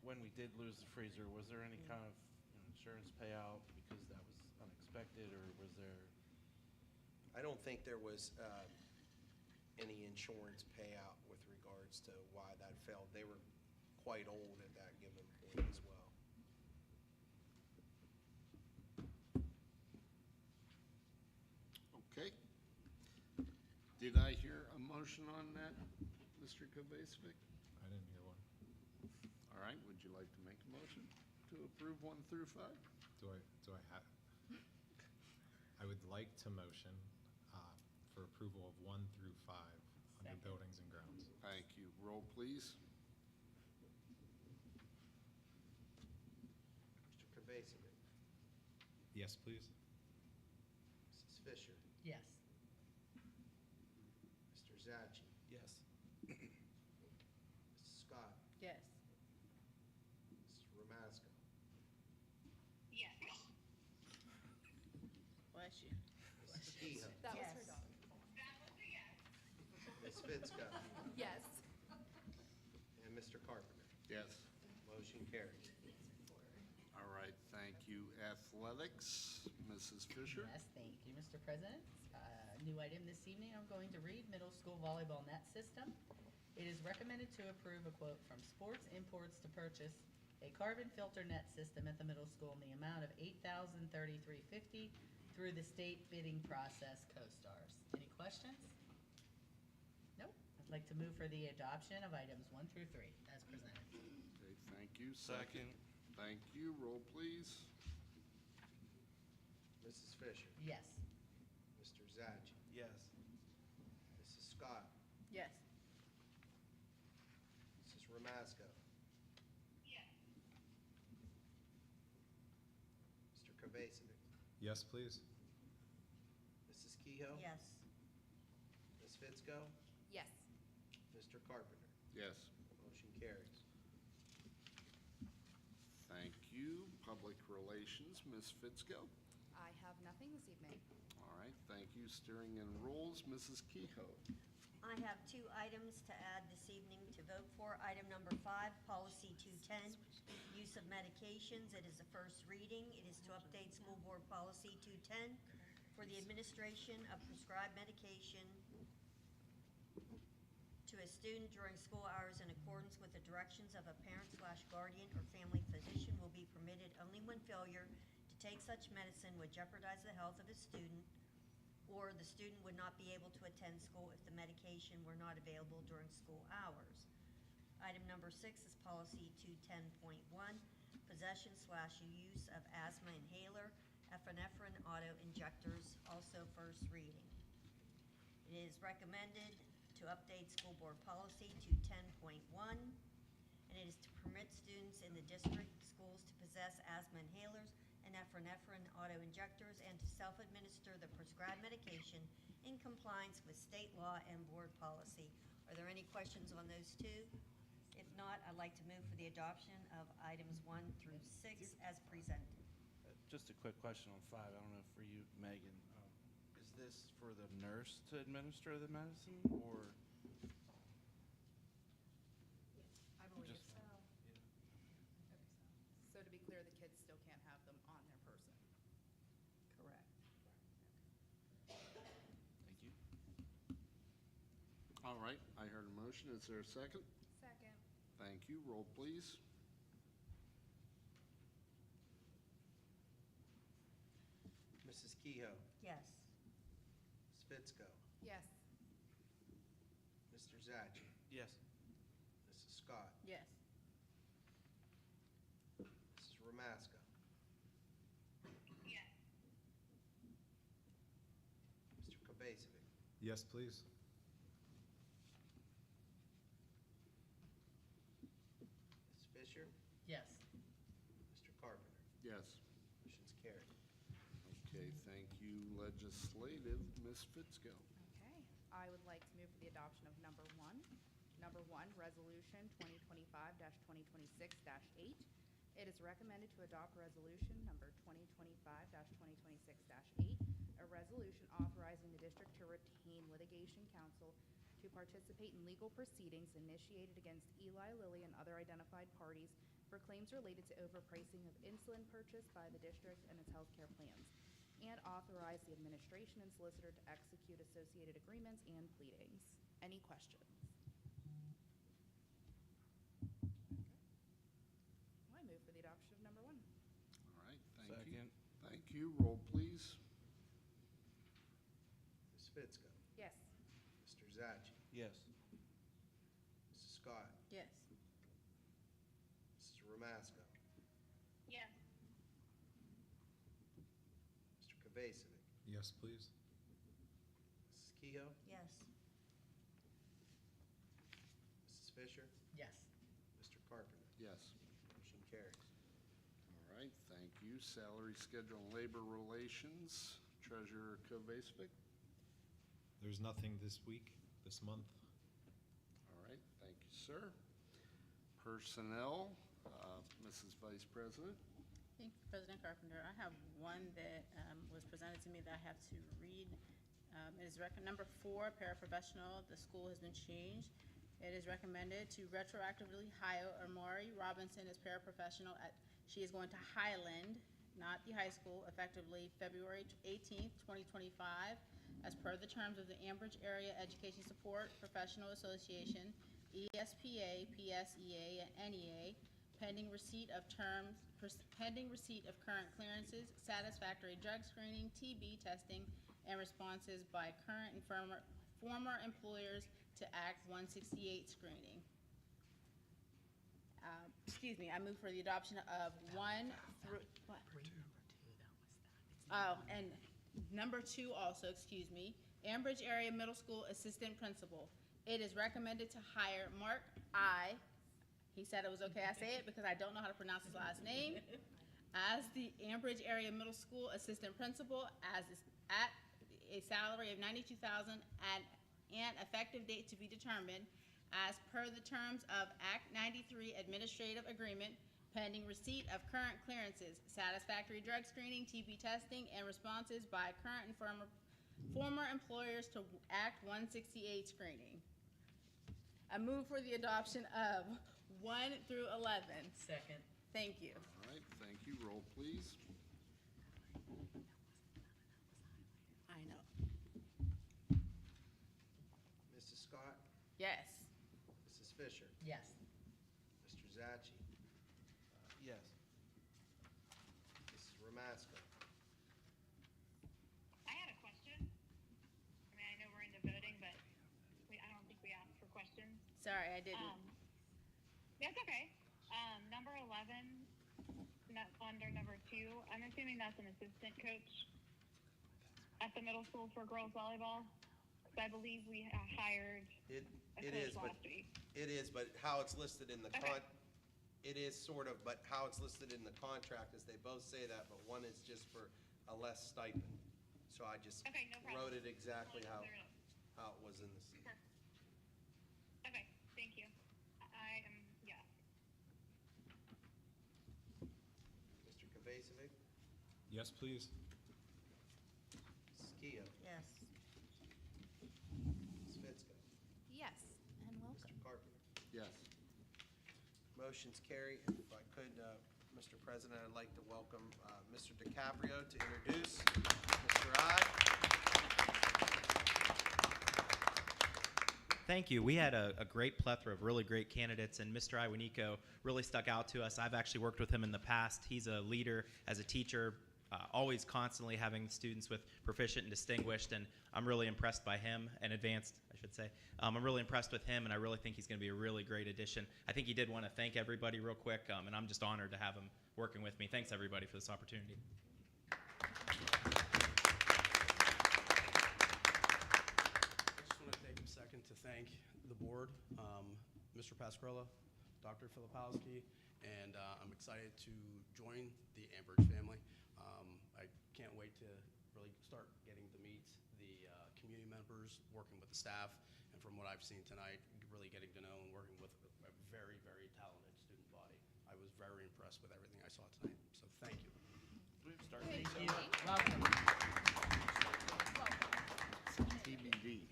when we did lose the freezer, was there any kind of insurance payout because that was unexpected, or was there? I don't think there was any insurance payout with regards to why that failed. They were quite old at that given point as well. Okay. Did I hear a motion on that, Mr. Kovacevic? I didn't hear one. All right, would you like to make a motion to approve 1 through 5? Do I have? I would like to motion for approval of 1 through 5 under Second. buildings and grounds. Thank you. Roll, please. Mr. Kovacevic, Yes, please. Mrs. Fisher, Yes. Mr. Zachi, Yes. Mrs. Scott, Yes. Mrs. Ramasco, Yes. Bless you. Mrs. Kehoe, That was Yes. her dog. That was a yes. Ms. Fitzko, Yes. and Mr. Carpenter. Yes. Motion carries. All right, thank you. Athletics, Mrs. Fisher? Yes, thank you, Mr. President. New item this evening, I'm going to read middle school volleyball net system. It is recommended to approve a quote from Sports Imports to purchase a carbon filter net system at the middle school in the amount of $8,033.50 through the state bidding process, CoStars. Any questions? Nope. I'd like to move for the adoption of items 1 through 3 as presented. Okay, thank you. Second. Thank you. Roll, please. Mrs. Fisher, Yes. Mr. Zachi, Yes. Mrs. Scott, Yes. Mrs. Ramasco, Yes. Mr. Kovacevic, Yes, please. Mrs. Kehoe, Yes. Ms. Fitzko, Yes. Mr. Carpenter. Yes. Motion carries. Thank you. Public Relations, Ms. Fitzko? I have nothing this evening. All right, thank you. Steering and Rules, Mrs. Kehoe? I have 2 items to add this evening to vote for. Item number 5, Policy 210, Use of Medications. It is a first reading. It is to update School Board Policy 210 for the administration of prescribed medication to a student during school hours in accordance with the directions of a parent/guardian or family physician will be permitted only when failure to take such medicine would jeopardize the health of a student, or the student would not be able to attend school if the medication were not available during school hours. Item number 6 is Policy 210.1, Possession/use of asthma inhaler, epinephrine auto-injectors, also first reading. It is recommended to update School Board Policy 210.1, and it is to permit students in the district schools to possess asthma inhalers and epinephrine auto-injectors and to self-administer the prescribed medication in compliance with state law and board policy. Are there any questions on those 2? If not, I'd like to move for the adoption of items 1 through 6 as presented. Just a quick question on 5. I don't know for you, Megan. Is this for the nurse to administer the medicine, or? I believe Just- so. So to be clear, the kids still can't have them on their person. Correct. Thank you. All right, I heard a motion. Is there a second? Second. Thank you. Roll, please. Mrs. Kehoe, Yes. Ms. Fitzko, Yes. Mr. Zachi? Yes. Mrs. Scott? Yes. Mrs. Ramasco? Yes. Mr. Kovacevic? Yes, please. Ms. Fisher? Yes. Mr. Carpenter? Yes. Motion's carried. Okay, thank you, legislative. Ms. Fitzgerald. Okay, I would like to move for the adoption of number one. Number one, Resolution 2025-2026-8. It is recommended to adopt Resolution number 2025-2026-8, a resolution authorizing the district to retain litigation counsel to participate in legal proceedings initiated against Eli Lilly and other identified parties for claims related to overpricing of insulin purchased by the district and its healthcare plans, and authorize the administration and solicitor to execute associated agreements and pleadings. Any questions? I move for the adoption of number one. All right, thank you. Second. Thank you. Roll, please. Ms. Fitzko? Yes. Mr. Zachi? Yes. Mrs. Scott? Yes. Mrs. Ramasco? Yes. Mr. Kovacevic? Yes, please. Mrs. Kehoe? Yes. Mrs. Fisher? Yes. Mr. Carpenter? Yes. Motion carries. All right, thank you. Salary, schedule, and labor relations, Treasurer Kovacevic. There's nothing this week, this month. All right, thank you, sir. Personnel, Mrs. Vice President. Thank you, President Carpenter. I have one that was presented to me that I have to read. It is number 4, paraprofessional. The school has been changed. It is recommended to retroactively hire Amari Robinson as paraprofessional. She is going to Highland, not the high school, effectively February 18th, 2025, as per the terms of the Ambridge Area Education Support Professional Association, ESPA, PSEA, and NEA, pending receipt of current clearances, satisfactory drug screening, TB testing, and responses by current and former employers to Act 168 screening. I move for the adoption of 1 through, what? Oh, and number 2 also, Ambridge Area Middle School Assistant Principal. It is recommended to hire Mark I. He said it was okay I say it because I don't know how to pronounce his last name. As the Ambridge Area Middle School Assistant Principal at a salary of $92,000 and effective date to be determined as per the terms of Act 93 Administrative Agreement, pending receipt of current clearances, satisfactory drug screening, TB testing, and responses by current and former employers to Act 168 screening. I move for the adoption of 1 through 11. Second. Thank you. All right, thank you. Roll, please. I know. Mrs. Scott? Yes. Mrs. Fisher? Yes. Mr. Zachi? Yes. Mrs. Ramasco? I had a question. I mean, I know we're into voting, but I don't think we asked for questions. Sorry, I didn't. That's okay. Number 11, under number 2, I'm assuming that's an assistant coach at the middle school for girls volleyball. Because I believe we hired It a is, coach but last week. it is, but how it's listed in the Okay. it is sort of, but how it's listed in the contract is they both say that, but one is just for a less stipend. So I just Okay, no problem. wrote it exactly Just how wanted to clear it up. it was in the. Okay, thank you. I am, yes. Mr. Kovacevic? Yes, please. Mrs. Keough? Yes. Ms. Fitzko? Yes, and welcome. Mr. Carpenter? Yes. Motion's carried. If I could, Mr. President, I'd like to welcome Mr. DiCaprio to introduce Mr. I. Thank you. We had a great plethora of really great candidates, and Mr. Iwaniko really stuck out to us. I've actually worked with him in the past. He's a leader as a teacher, always constantly having students with proficient and distinguished, and I'm really impressed by him, and advanced, I should say. I'm really impressed with him, and I really think he's going to be a really great addition. I think he did want to thank everybody real quick, and I'm just honored to have him working with me. Thanks, everybody, for this opportunity. I just want to take a second to thank the board, Mr. Pascarella, Dr. Filipowski, and I'm excited to join the Ambridge family. I can't wait to really start getting to meet the community members, working with the staff, and from what I've seen tonight, really getting to know and working with a very, very talented student body. I was very impressed with everything I saw tonight, so thank you. Thank you. Welcome. TBD.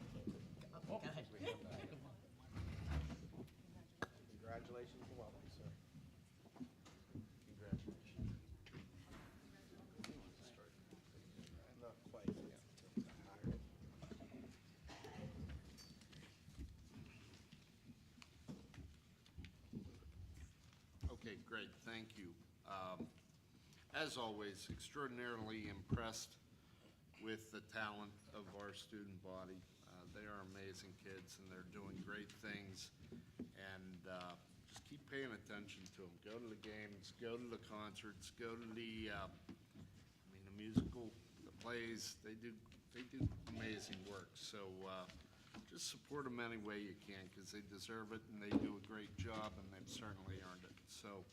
Congratulations and welcome, sir. Congratulations. Not quite yet. Okay, great, thank you. As always, extraordinarily impressed with the talent of our student body. They are amazing kids, and they're doing great things. And just keep paying attention to them. Go to the games, go to the concerts, go to the musical, the plays. They do amazing work. So just support them any way you can, because they deserve it, and they do a great job, and they've certainly earned it. So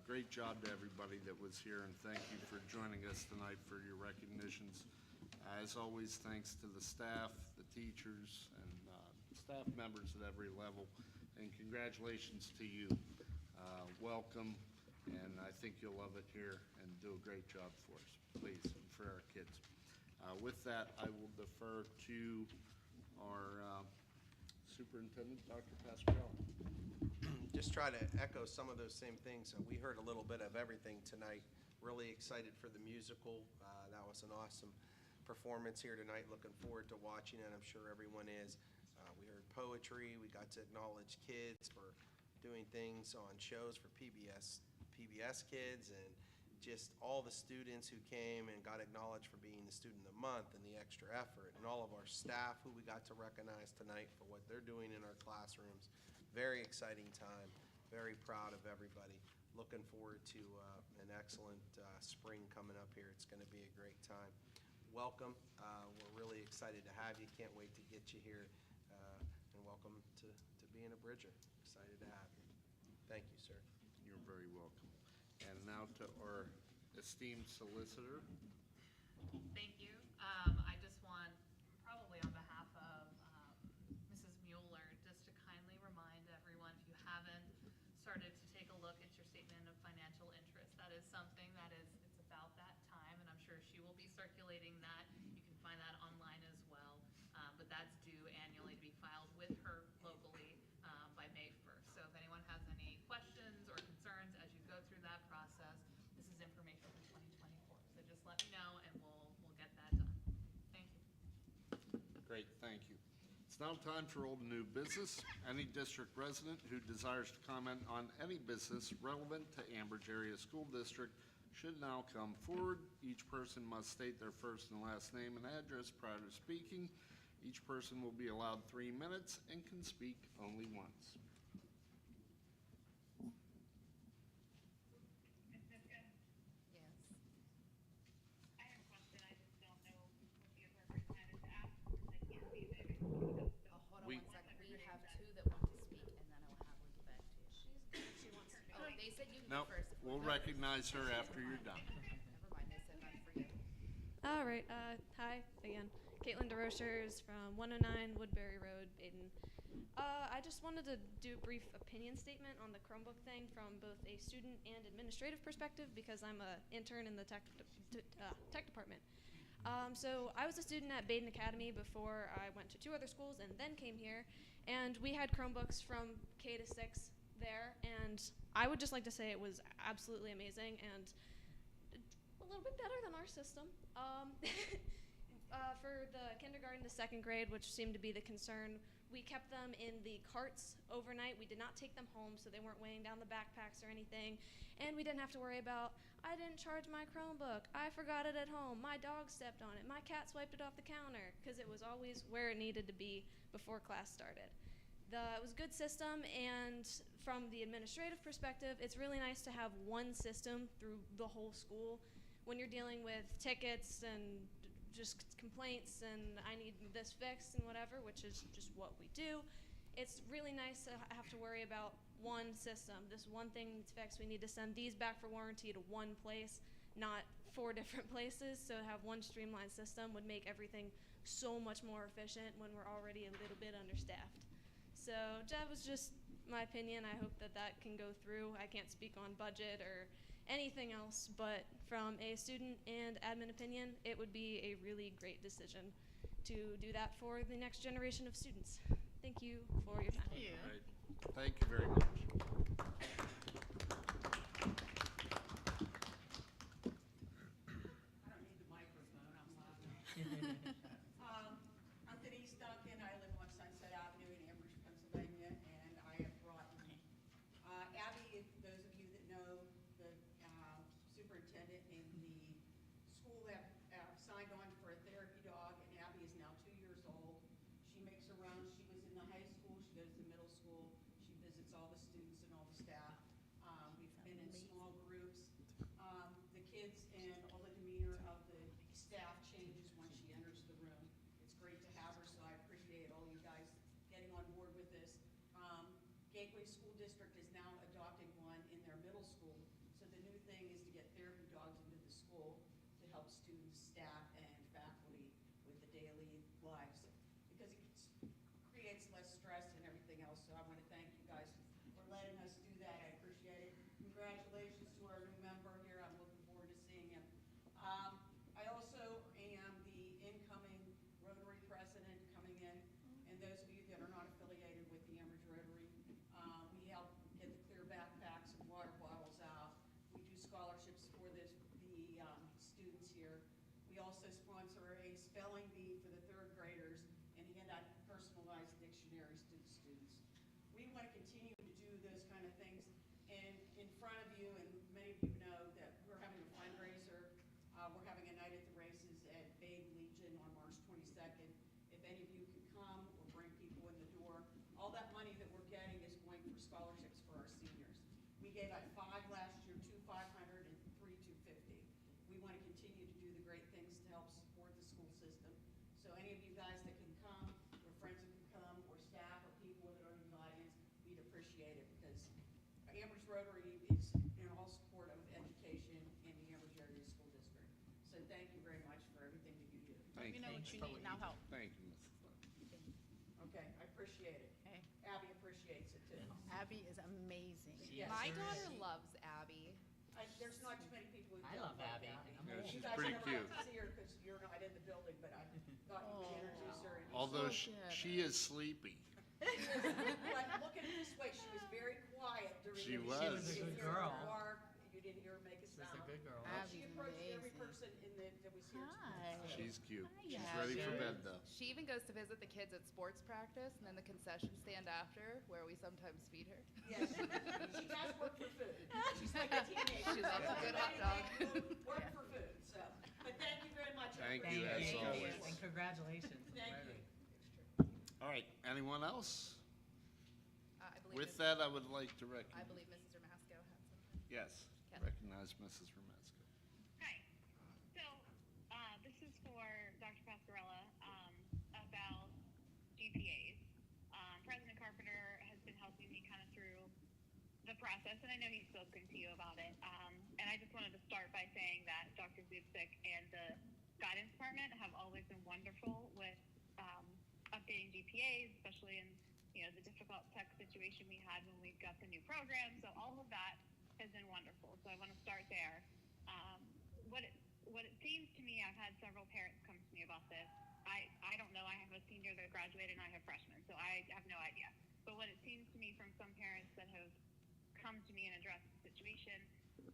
great job to everybody that was here, and thank you for joining us tonight for your recognitions. As always, thanks to the staff, the teachers, and staff members at every level, and congratulations to you. Welcome, and I think you'll love it here and do a great job for us, please, and for our kids. With that, I will defer to our superintendent, Dr. Pascarella. Just try to echo some of those same things. We heard a little bit of everything tonight. Really excited for the musical. That was an awesome performance here tonight. Looking forward to watching it. I'm sure everyone is. We heard poetry. We got to acknowledge kids for doing things on shows for PBS kids, and just all the students who came and got acknowledged for being the student of the month, and the extra effort, and all of our staff who we got to recognize tonight for what they're doing in our classrooms. Very exciting time. Very proud of everybody. Looking forward to an excellent spring coming up here. It's going to be a great time. Welcome. We're really excited to have you. Can't wait to get you here. And welcome to being a Bridger. Excited to have you. Thank you, sir. You're very welcome. And now to our esteemed solicitor. Thank you. I just want, probably on behalf of Mrs. Mueller, just to kindly remind everyone, if you haven't started to take a look at your statement of financial interest, that is something that it's about that time, and I'm sure she will be circulating that. You can find that online as well, but that's due annually to be filed with her locally by May 1st. So if anyone has any questions or concerns as you go through that process, this is information for 2024. So just let me know, and we'll get that done. Thank you. Great, thank you. It's now time for old and new business. Any district resident who desires to comment on any business relevant to Ambridge Area School District should now come forward. Each person must state their first and last name and address prior to speaking. Each person will be allowed 3 minutes and can speak only once. Hold on one second. We have two that want to speak, and then I will happily get back to you. She wants to. Oh, they said you can No, go first. we'll recognize her after you're done. Never mind. They said none for you. All right. Hi again. Caitlin DeRochers from 109 Woodbury Road, Baden. I just wanted to do a brief opinion statement on the Chromebook thing from both a student and administrative perspective, because I'm an intern in the tech department. So I was a student at Baden Academy before I went to 2 other schools and then came here, and we had Chromebooks from K to 6 there, and I would just like to say it was absolutely amazing and a little bit better than our system. For the kindergarten to 2nd grade, which seemed to be the concern, we kept them in the carts overnight. We did not take them home, so they weren't weighing down the backpacks or anything. And we didn't have to worry about, I didn't charge my Chromebook, I forgot it at home, my dog stepped on it, my cat swiped it off the counter, because it was always where it needed to be before class started. It was a good system, and from the administrative perspective, it's really nice to have one system through the whole school when you're dealing with tickets and just complaints and I need this fixed and whatever, which is just what we do. It's really nice to have to worry about one system. This one thing needs fixed. We need to send these back for warranty to one place, not 4 different places. So to have one streamlined system would make everything so much more efficient when we're already a little bit understaffed. So that was just my opinion. I hope that that can go through. I can't speak on budget or anything else, but from a student and admin opinion, it would be a really great decision to do that for the next generation of students. Thank you for your time. All right. Thank you very much. I don't need the microphone, I'm loud enough. I'm Denise Duncan, I live on Sunset Avenue in Amherst, Pennsylvania, and I have brought Abby, those of you that know the superintendent in the school that signed on for a therapy dog, and Abby is now 2 years old. She makes her rounds, she was in the high school, she goes to middle school, she visits all the students and all the staff. We've been in small groups. The kids and all the demeanor of the staff changes once she enters the room. It's great to have her, so I appreciate all you guys getting on board with this. Gateway School District is now adopting one in their middle school. So the new thing is to get therapy dogs into the school to help students, staff, and faculty with the daily lives. Because it creates less stress and everything else. So I want to thank you guys for letting us do that. I appreciate it. Congratulations to our new member here. I'm looking forward to seeing him. I also am the incoming Rotary president coming in. And those of you that are not affiliated with the Ambridge Rotary, we help get the clear backpacks and water bottles out. We do scholarships for the students here. We also sponsor a spelling bee for the 3rd graders and hand out personalized dictionaries to the students. We want to continue to do those kind of things. And in front of you, and many of you know that we're having a fundraiser. We're having a night at the races at Babe Legion on March 22nd. If any of you can come or bring people in the door, all that money that we're getting is going for scholarships for our seniors. We gave out 5 last year, 2 $500 and 3 $250. We want to continue to do the great things to help support the school system. So any of you guys that can come, or friends that can come, or staff, or people that are in the audience, we'd appreciate it because Amherst Rotary is in all support of education in the Amherst Area School District. So thank you very much for everything that you do. Thank You know what you need, and I'll help. Thank you, Mrs. Dunn. Okay, I appreciate it. Okay. Abby appreciates it too. Abby is amazing. Yes. My daughter loves Abby. There's not too many people who I don't love like Abby. Abby. I'm Yeah, old. she's You guys pretty never cute. got to see her because you're not in the building, but I thought you could introduce her. And Although So she is sleepy. But look at it this way, she was very quiet during She the was. meeting. She was a You good didn't hear her girl. bark, you didn't hear her make a She was sound. a good girl. She Abby's approached every amazing. person that was here. Hi. She's cute. She's Yeah, ready she for is. bed though. She even goes to visit the kids at sports practice and then the concession stand after, where we sometimes feed her. Yes, she does work for food. She's like a teenager. She loves a good hot dog. Work for food, so. But thank you very much. Thank Thank you, as you. always. And congratulations. Thank you. All right, anyone else? I believe With Miss- that, I would like to I believe Mrs. Ramasco had something. yes, Kelly. recognize Mrs. Romasco. Hi. So, this is for Dr. Pascarella, about GPAs. President Carpenter has been helping me kind of through the process, and I know he's spoken to you about it. And I just wanted to start by saying that Dr. Zubsik and the guidance department have always been wonderful with updating GPAs, especially in the difficult tech situation we had when we got the new program. So all of that has been wonderful. So I want to start there. What it seems to me, I've had several parents come to me about this. I don't know. I have a senior that graduated and I have freshmen, so I have no idea. But what it seems to me from some parents that have come to me and addressed the situation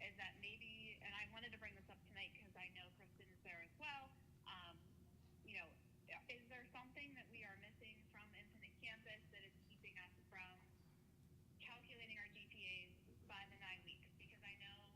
is that maybe, and I wanted to bring this up tonight because I know Kristen is there as well. Is there something that we are missing from Infinite Campus that is keeping us from calculating our GPAs by the 9 weeks? Because I know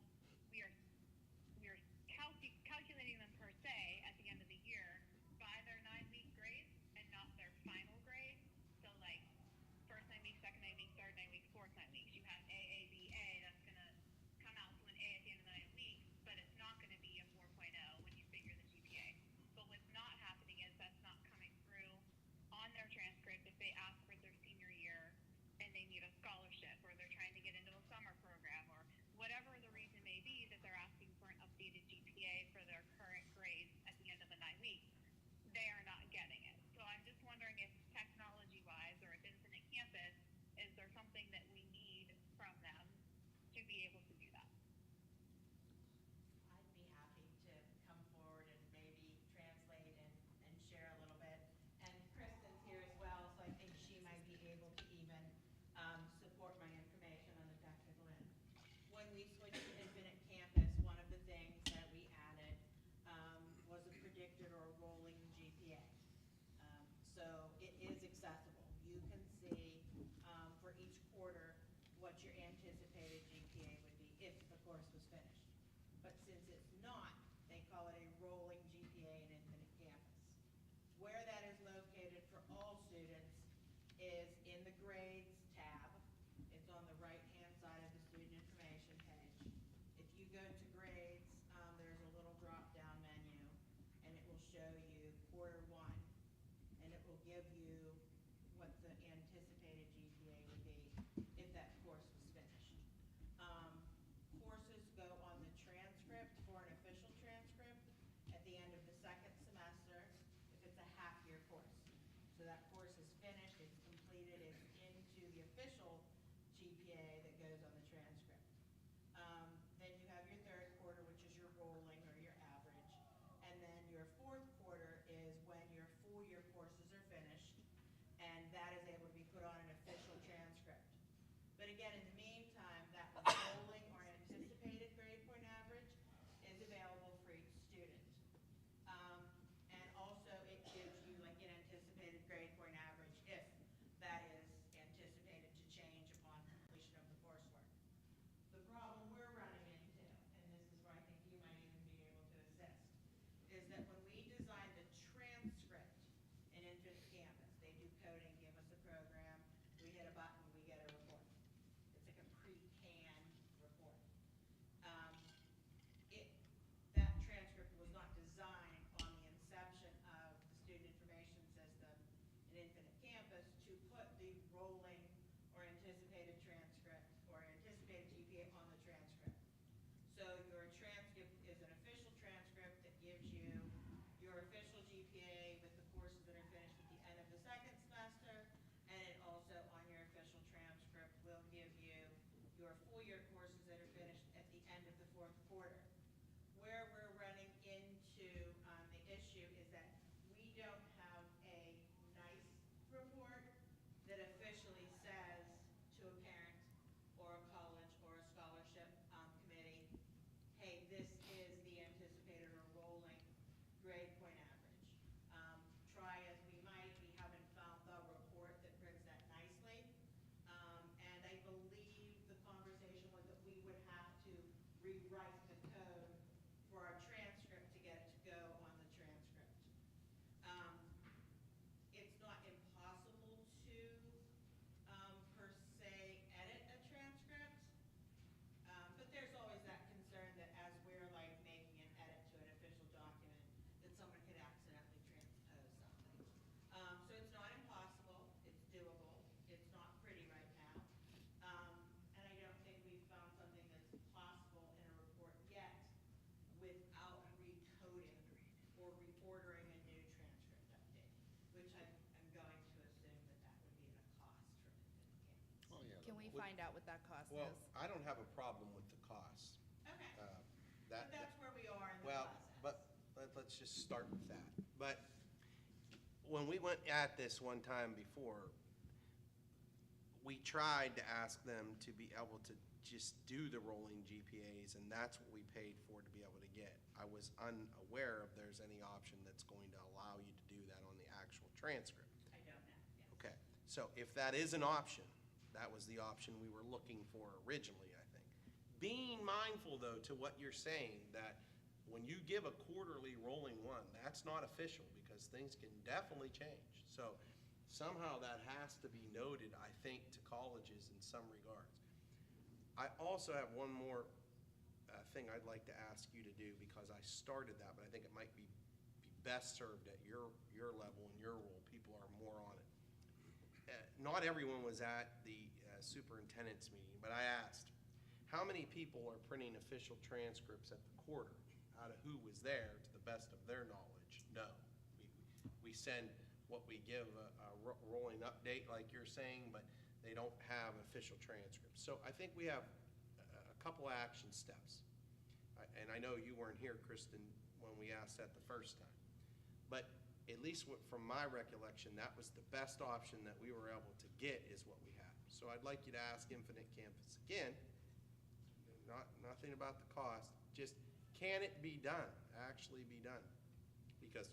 So it is accessible. You can see for each quarter what your anticipated GPA would be if the course was finished. But since it's not, they call it a rolling GPA in Infinite Campus. Where that is located for all students is in the grades tab. It's on the right-hand side of the student information page. If you go to grades, there's a little drop-down menu, and it will show you quarter one, and it will give you what the anticipated GPA would be if that course was finished. Courses go on the transcript for an official transcript at the end of the second semester if it's a half-year course. So that course is finished, it's completed, it's into the official GPA that goes on the transcript. Then you have your third quarter, which is your rolling or your average. And then your fourth quarter is when your full year courses are finished, and that is able to be put on an official transcript. But again, in the meantime, that rolling or anticipated grade point average is available for each student. And also it gives you like an anticipated grade point average if that is anticipated to change upon completion of the coursework. The problem we're running into, and this is where I think you might even be able to assist, is that when we design the transcript in Infinite Campus, they do coding, give us a program, we hit a button, we get a report. It's like a pre-canned report. That transcript was not designed on the inception of the student information system in Infinite Campus to put the rolling or anticipated transcript or anticipated GPA on the transcript. So your transcript is an official transcript that gives you your official GPA with the courses that are finished at the end of the second semester, and it also on your official transcript will give you your full year courses that are finished at the end of the fourth quarter. Where we're running into the issue is that we don't have a NICE report that officially says to a parent or a college or a scholarship committee, hey, this is the anticipated or rolling grade point average. Try as we might, we haven't found the report that brings that nicely. And I believe the conversation was that we would have to rewrite the code for our transcript to get it to go on the transcript. It's not impossible to, per se, edit a transcript, but there's always that concern that as we're like making an edit to an official document, that someone could accidentally transpose something. So it's not impossible, it's doable, it's not pretty right now. And I don't think we've found something that's possible in a report yet without recoding or reordering a new transcript update, which I'm going to assume that that would be at a cost for Infinite Campus. Oh, yeah. Can we find out what that cost Well, is? I don't have a problem with the cost. Okay, That, but that's where we are in the well, process. but let's just start with that. But when we went at this one time before, we tried to ask them to be able to just do the rolling GPAs, and that's what we paid for to be able to get. I was unaware if there's any option that's going to allow you to do that on the actual transcript. I don't know, yes. Okay, so if that is an option, that was the option we were looking for originally, I think. Being mindful, though, to what you're saying, that when you give a quarterly rolling one, that's not official because things can definitely change. So somehow that has to be noted, I think, to colleges in some regards. I also have one more thing I'd like to ask you to do because I started that, but I think it might be best served at your level and your role. People are more on it. Not everyone was at the superintendent's meeting, but I asked, how many people are printing official transcripts at the quarter out of who was there to the best of their knowledge? No. We send what we give a rolling update like you're saying, but they don't have official transcripts. So I think we have a couple action steps. And I know you weren't here, Kristen, when we asked that the first time. But at least from my recollection, that was the best option that we were able to get is what we had. So I'd like you to ask Infinite Campus again, nothing about the cost, just can it be done, actually be done? Because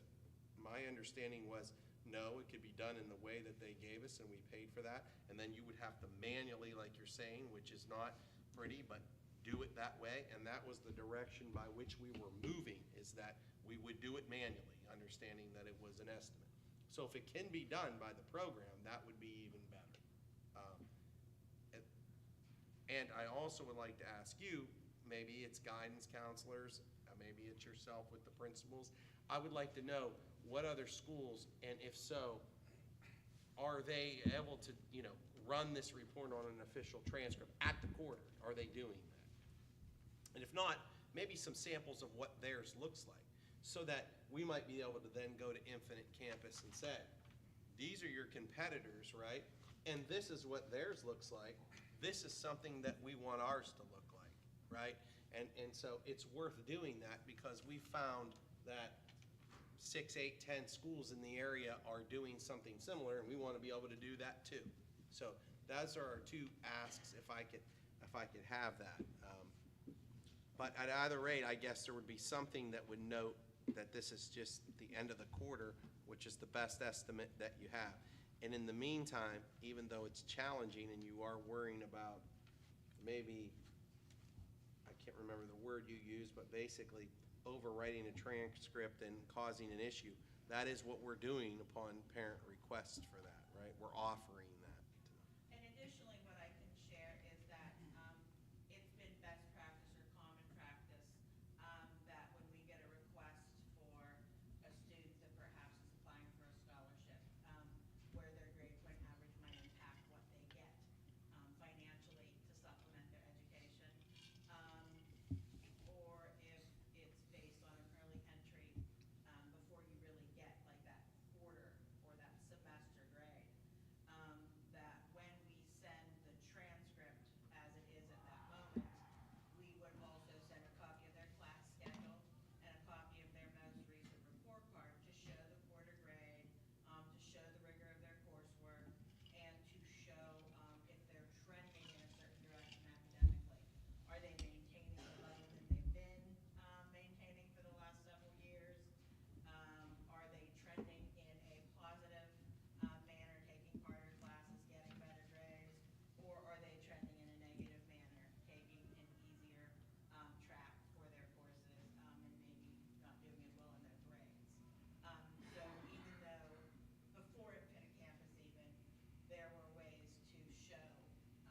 my understanding was No, it could be done in the way that they gave us and we paid for that. And then you would have to manually, like you're saying, which is not pretty, but do it that way. And that was the direction by which we were moving, is that we would do it manually, understanding that it was an estimate. So if it can be done by the program, that would be even better. And I also would like to ask you, maybe it's guidance counselors, maybe it's yourself with the principals. I would like to know what other schools, and if so, are they able to, run this report on an official transcript at the quarter? Are they doing that? And if not, maybe some samples of what theirs looks like, so that we might be able to then go to Infinite Campus and say, these are your competitors, right? And this is what theirs looks like. This is something that we want ours to look like, right? And so it's worth doing that, because we found that 6, 8, 10 schools in the area are doing something similar, and we want to be able to do that too. So those are our two asks, if I could have that. But at either rate, I guess there would be something that would note that this is just the end of the quarter, which is the best estimate that you have. And in the meantime, even though it's challenging and you are worrying about maybe, I can't remember the word you used, but basically overwriting a transcript and causing an issue, that is what we're doing upon parent requests for that, right? We're offering that. And additionally, what I can share is that it's been best practice or common practice that when we get a request for a student that perhaps is applying for a scholarship, where their grade point average might impact what they get financially to supplement their education, or if it's based on an early entry before you really get like that quarter or that semester grade, that when we send the transcript as it is at that moment, we would also send a copy of their class schedule and a copy of their most recent report card to show the quarter grade, to show the rigor of their coursework, and to show if they're trending in a certain direction academically. Are they maintaining the level that they've been maintaining for the last several years? Are they trending in a positive manner, taking harder classes, getting better grades? Or are they trending in a negative manner, taking an easier track for their courses and maybe not doing as well in their grades? So even though before Infinite Campus even, there were ways to show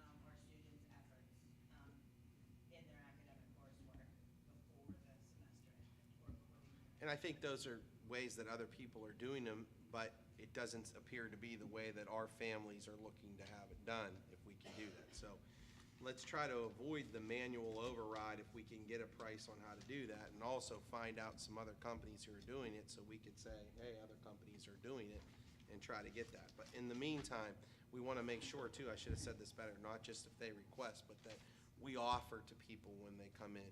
our students' efforts in their academic coursework before the semester ended or before the year. And I think those are ways that other people are doing them, but it doesn't appear to be the way that our families are looking to have it done, if we can do that. So let's try to avoid the manual override if we can get a price on how to do that, and also find out some other companies who are doing it, so we could say, hey, other companies are doing it, and try to get that. But in the meantime, we want to make sure too, I should have said this better, not just if they request, but that we offer to people when they come in,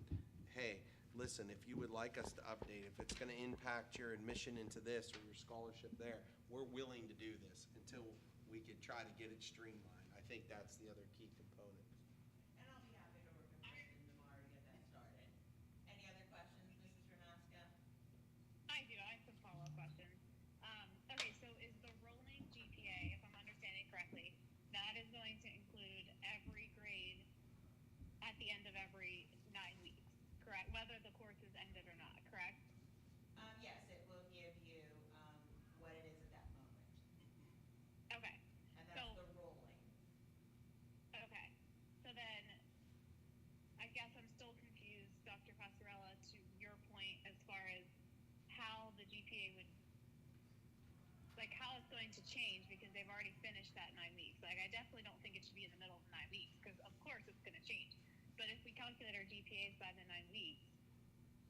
hey, listen, if you would like us to update, if it's going to impact your admission into this or your scholarship there, we're willing to do this until we could try to get it streamlined. I think that's the other key component. And I'll be happy to work with Kristen tomorrow to get that started. Any other questions, Mrs. Ramaska? I do. I have some follow-up questions. Okay, so is the rolling GPA, if I'm understanding correctly, that is going to include every grade at the end of every 9 weeks, correct? Whether the course is ended or not, correct? Yes, it will give you what it is at that moment. Okay. And that's the rolling. Okay. So then, I guess I'm still confused, Dr. Passarella, to your point as far as how the GPA would, like how it's going to change, because they've already finished that 9 weeks. Like I definitely don't think it should be in the middle of 9 weeks, because of course it's going to change. But if we calculate our GPAs by the 9 weeks,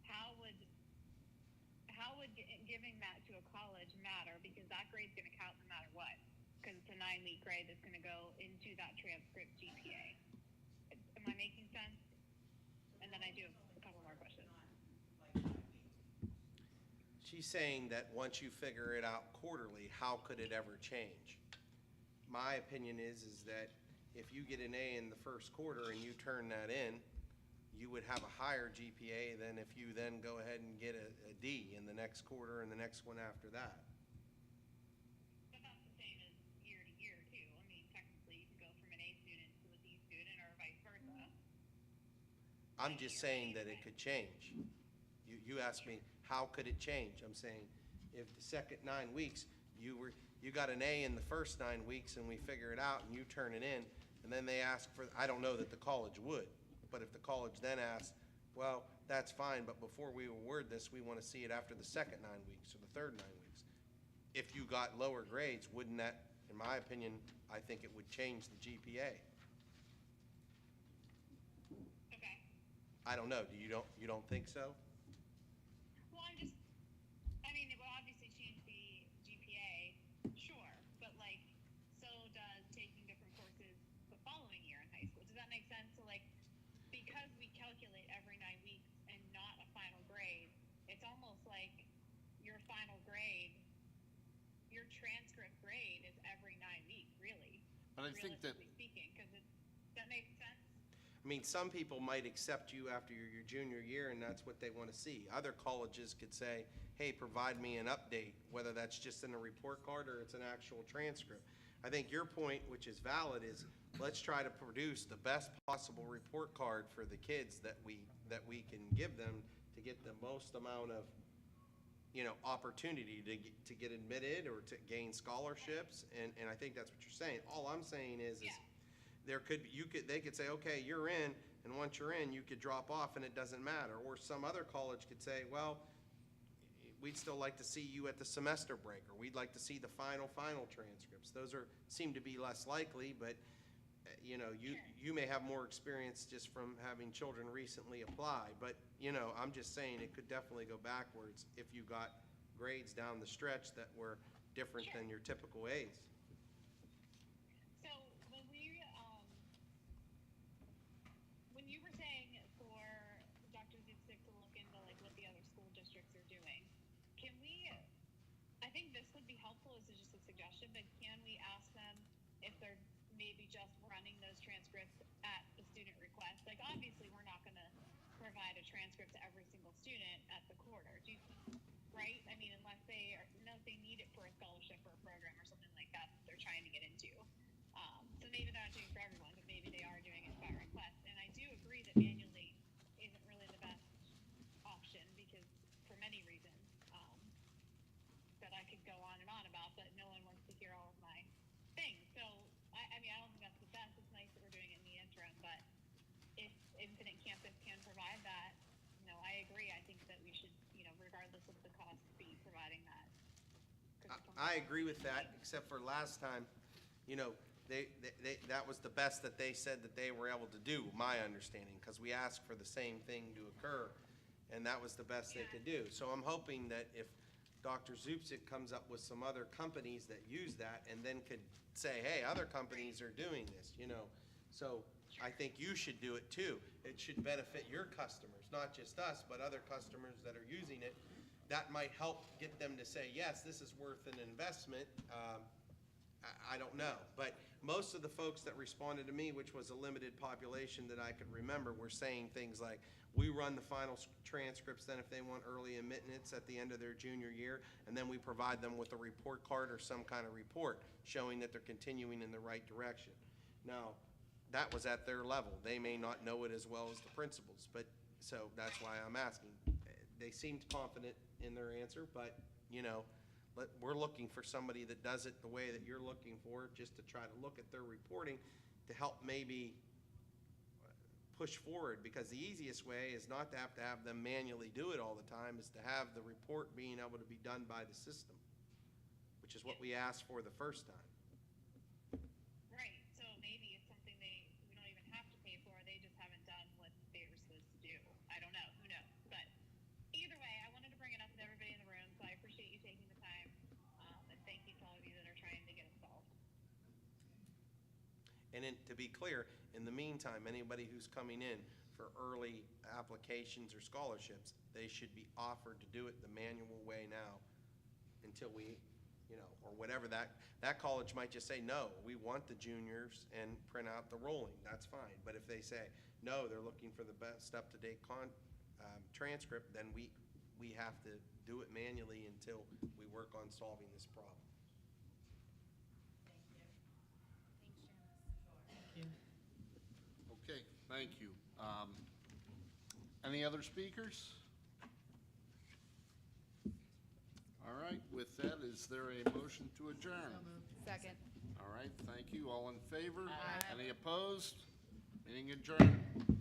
how would giving that to a college matter? Because that grade's going to count no matter what, because it's a 9-week grade that's going to go into that transcript GPA. Am I making sense? And then I do have a couple more questions. She's saying that once you figure it out quarterly, how could it ever change? My opinion is that if you get an A in the first quarter and you turn that in, you would have a higher GPA than if you then go ahead and get a D in the next quarter and the next one after that. I'm just saying that it could change. You asked me, how could it change? I'm saying, if the second 9 weeks, you got an A in the first 9 weeks and we figure it out and you turn it in, and then they ask for, I don't know that the college would, but if the college then asks, well, that's fine, but before we award this, we want to see it after the second 9 weeks or the third 9 weeks. If you got lower grades, wouldn't that, in my opinion, I think it would change the GPA. Okay. I don't know. You don't think so? Well, I mean, it will obviously change the GPA, sure, but like, so does taking different courses the following year in high school. Does that make sense? So like, because we calculate every 9 weeks and not a final grade, it's almost like your final grade, your transcript grade is every 9 weeks, really. But I think that, realistically speaking, because that makes sense. I mean, some people might accept you after your junior year, and that's what they want to see. Other colleges could say, hey, provide me an update, whether that's just in a report card or it's an actual transcript. I think your point, which is valid, is let's try to produce the best possible report card for the kids that we can give them to get the most amount of, opportunity to get admitted or to gain scholarships, and I think that's what you're saying. All I'm saying is they could say, okay, you're in, and once you're in, you could drop off and it doesn't matter. Or some other college could say, well, we'd still like to see you at the semester break, or we'd like to see the final transcripts. Those seem to be less likely, but you may have more experience just from having children recently apply. But I'm just saying it could definitely go backwards if you got grades down the stretch that were different than your typical A's. So when you were saying for Dr. Zubcic to look into like what the other school districts are doing, can we? I think this would be helpful as just a suggestion, but can we ask them if they're maybe just running those transcripts at the student request? Like, obviously, we're not going to provide a transcript to every single student at the quarter, right? I mean, unless they need it for a scholarship or a program or something like that they're trying to get into. So maybe they're not doing it for everyone, but maybe they are doing it by request. And I do agree that manually isn't really the best option because for many reasons that I could go on and on about, but no one wants to hear all of my things. So, I mean, I don't think that's the best. It's nice that we're doing it in the interim, but if Infinite Campus can provide that, I agree. I think that we should, regardless of the cost, be providing that. I agree with that, except for last time, that was the best that they said that they were able to do, my understanding, because we asked for the same thing to occur, and that was the best they could do. So I'm hoping that if Dr. Zubcic comes up with some other companies that use that and then could say, hey, other companies are doing this, So I think you should do it too. It should benefit your customers, not just us, but other customers that are using it. That might help get them to say, yes, this is worth an investment. I don't know. But most of the folks that responded to me, which was a limited population that I could remember, were saying things like, we run the final transcripts then if they want early admittance at the end of their junior year, and then we provide them with a report card or some kind of report showing that they're continuing in the right direction. Now, that was at their level. They may not know it as well as the principals, but so that's why I'm asking. They seemed confident in their answer, but we're looking for somebody that does it the way that you're looking for, just to try to look at their reporting to help maybe push forward, because the easiest way is not to have them manually do it all the time, is to have the report being able to be done by the system, which is what we asked for the first time. Right. So maybe it's something we don't even have to pay for. They just haven't done what they were supposed to do. I don't know. Who knows? But either way, I wanted to bring it up with everybody in the room, so I appreciate you taking the time. And thank you to all of you that are trying to get it solved. And to be clear, in the meantime, anybody who's coming in for early applications or scholarships, they should be offered to do it the manual way now until we, or whatever that college might just say, no, we want the juniors and print out the rolling. That's fine. But if they say, no, they're looking for the best up-to-date transcript, then we have to do it manually until we work on solving this problem. Okay, thank you. Any other speakers? All right, with that, is there a motion to adjourn? Second. All right, thank you. All in favor? Any opposed? Meeting adjourned.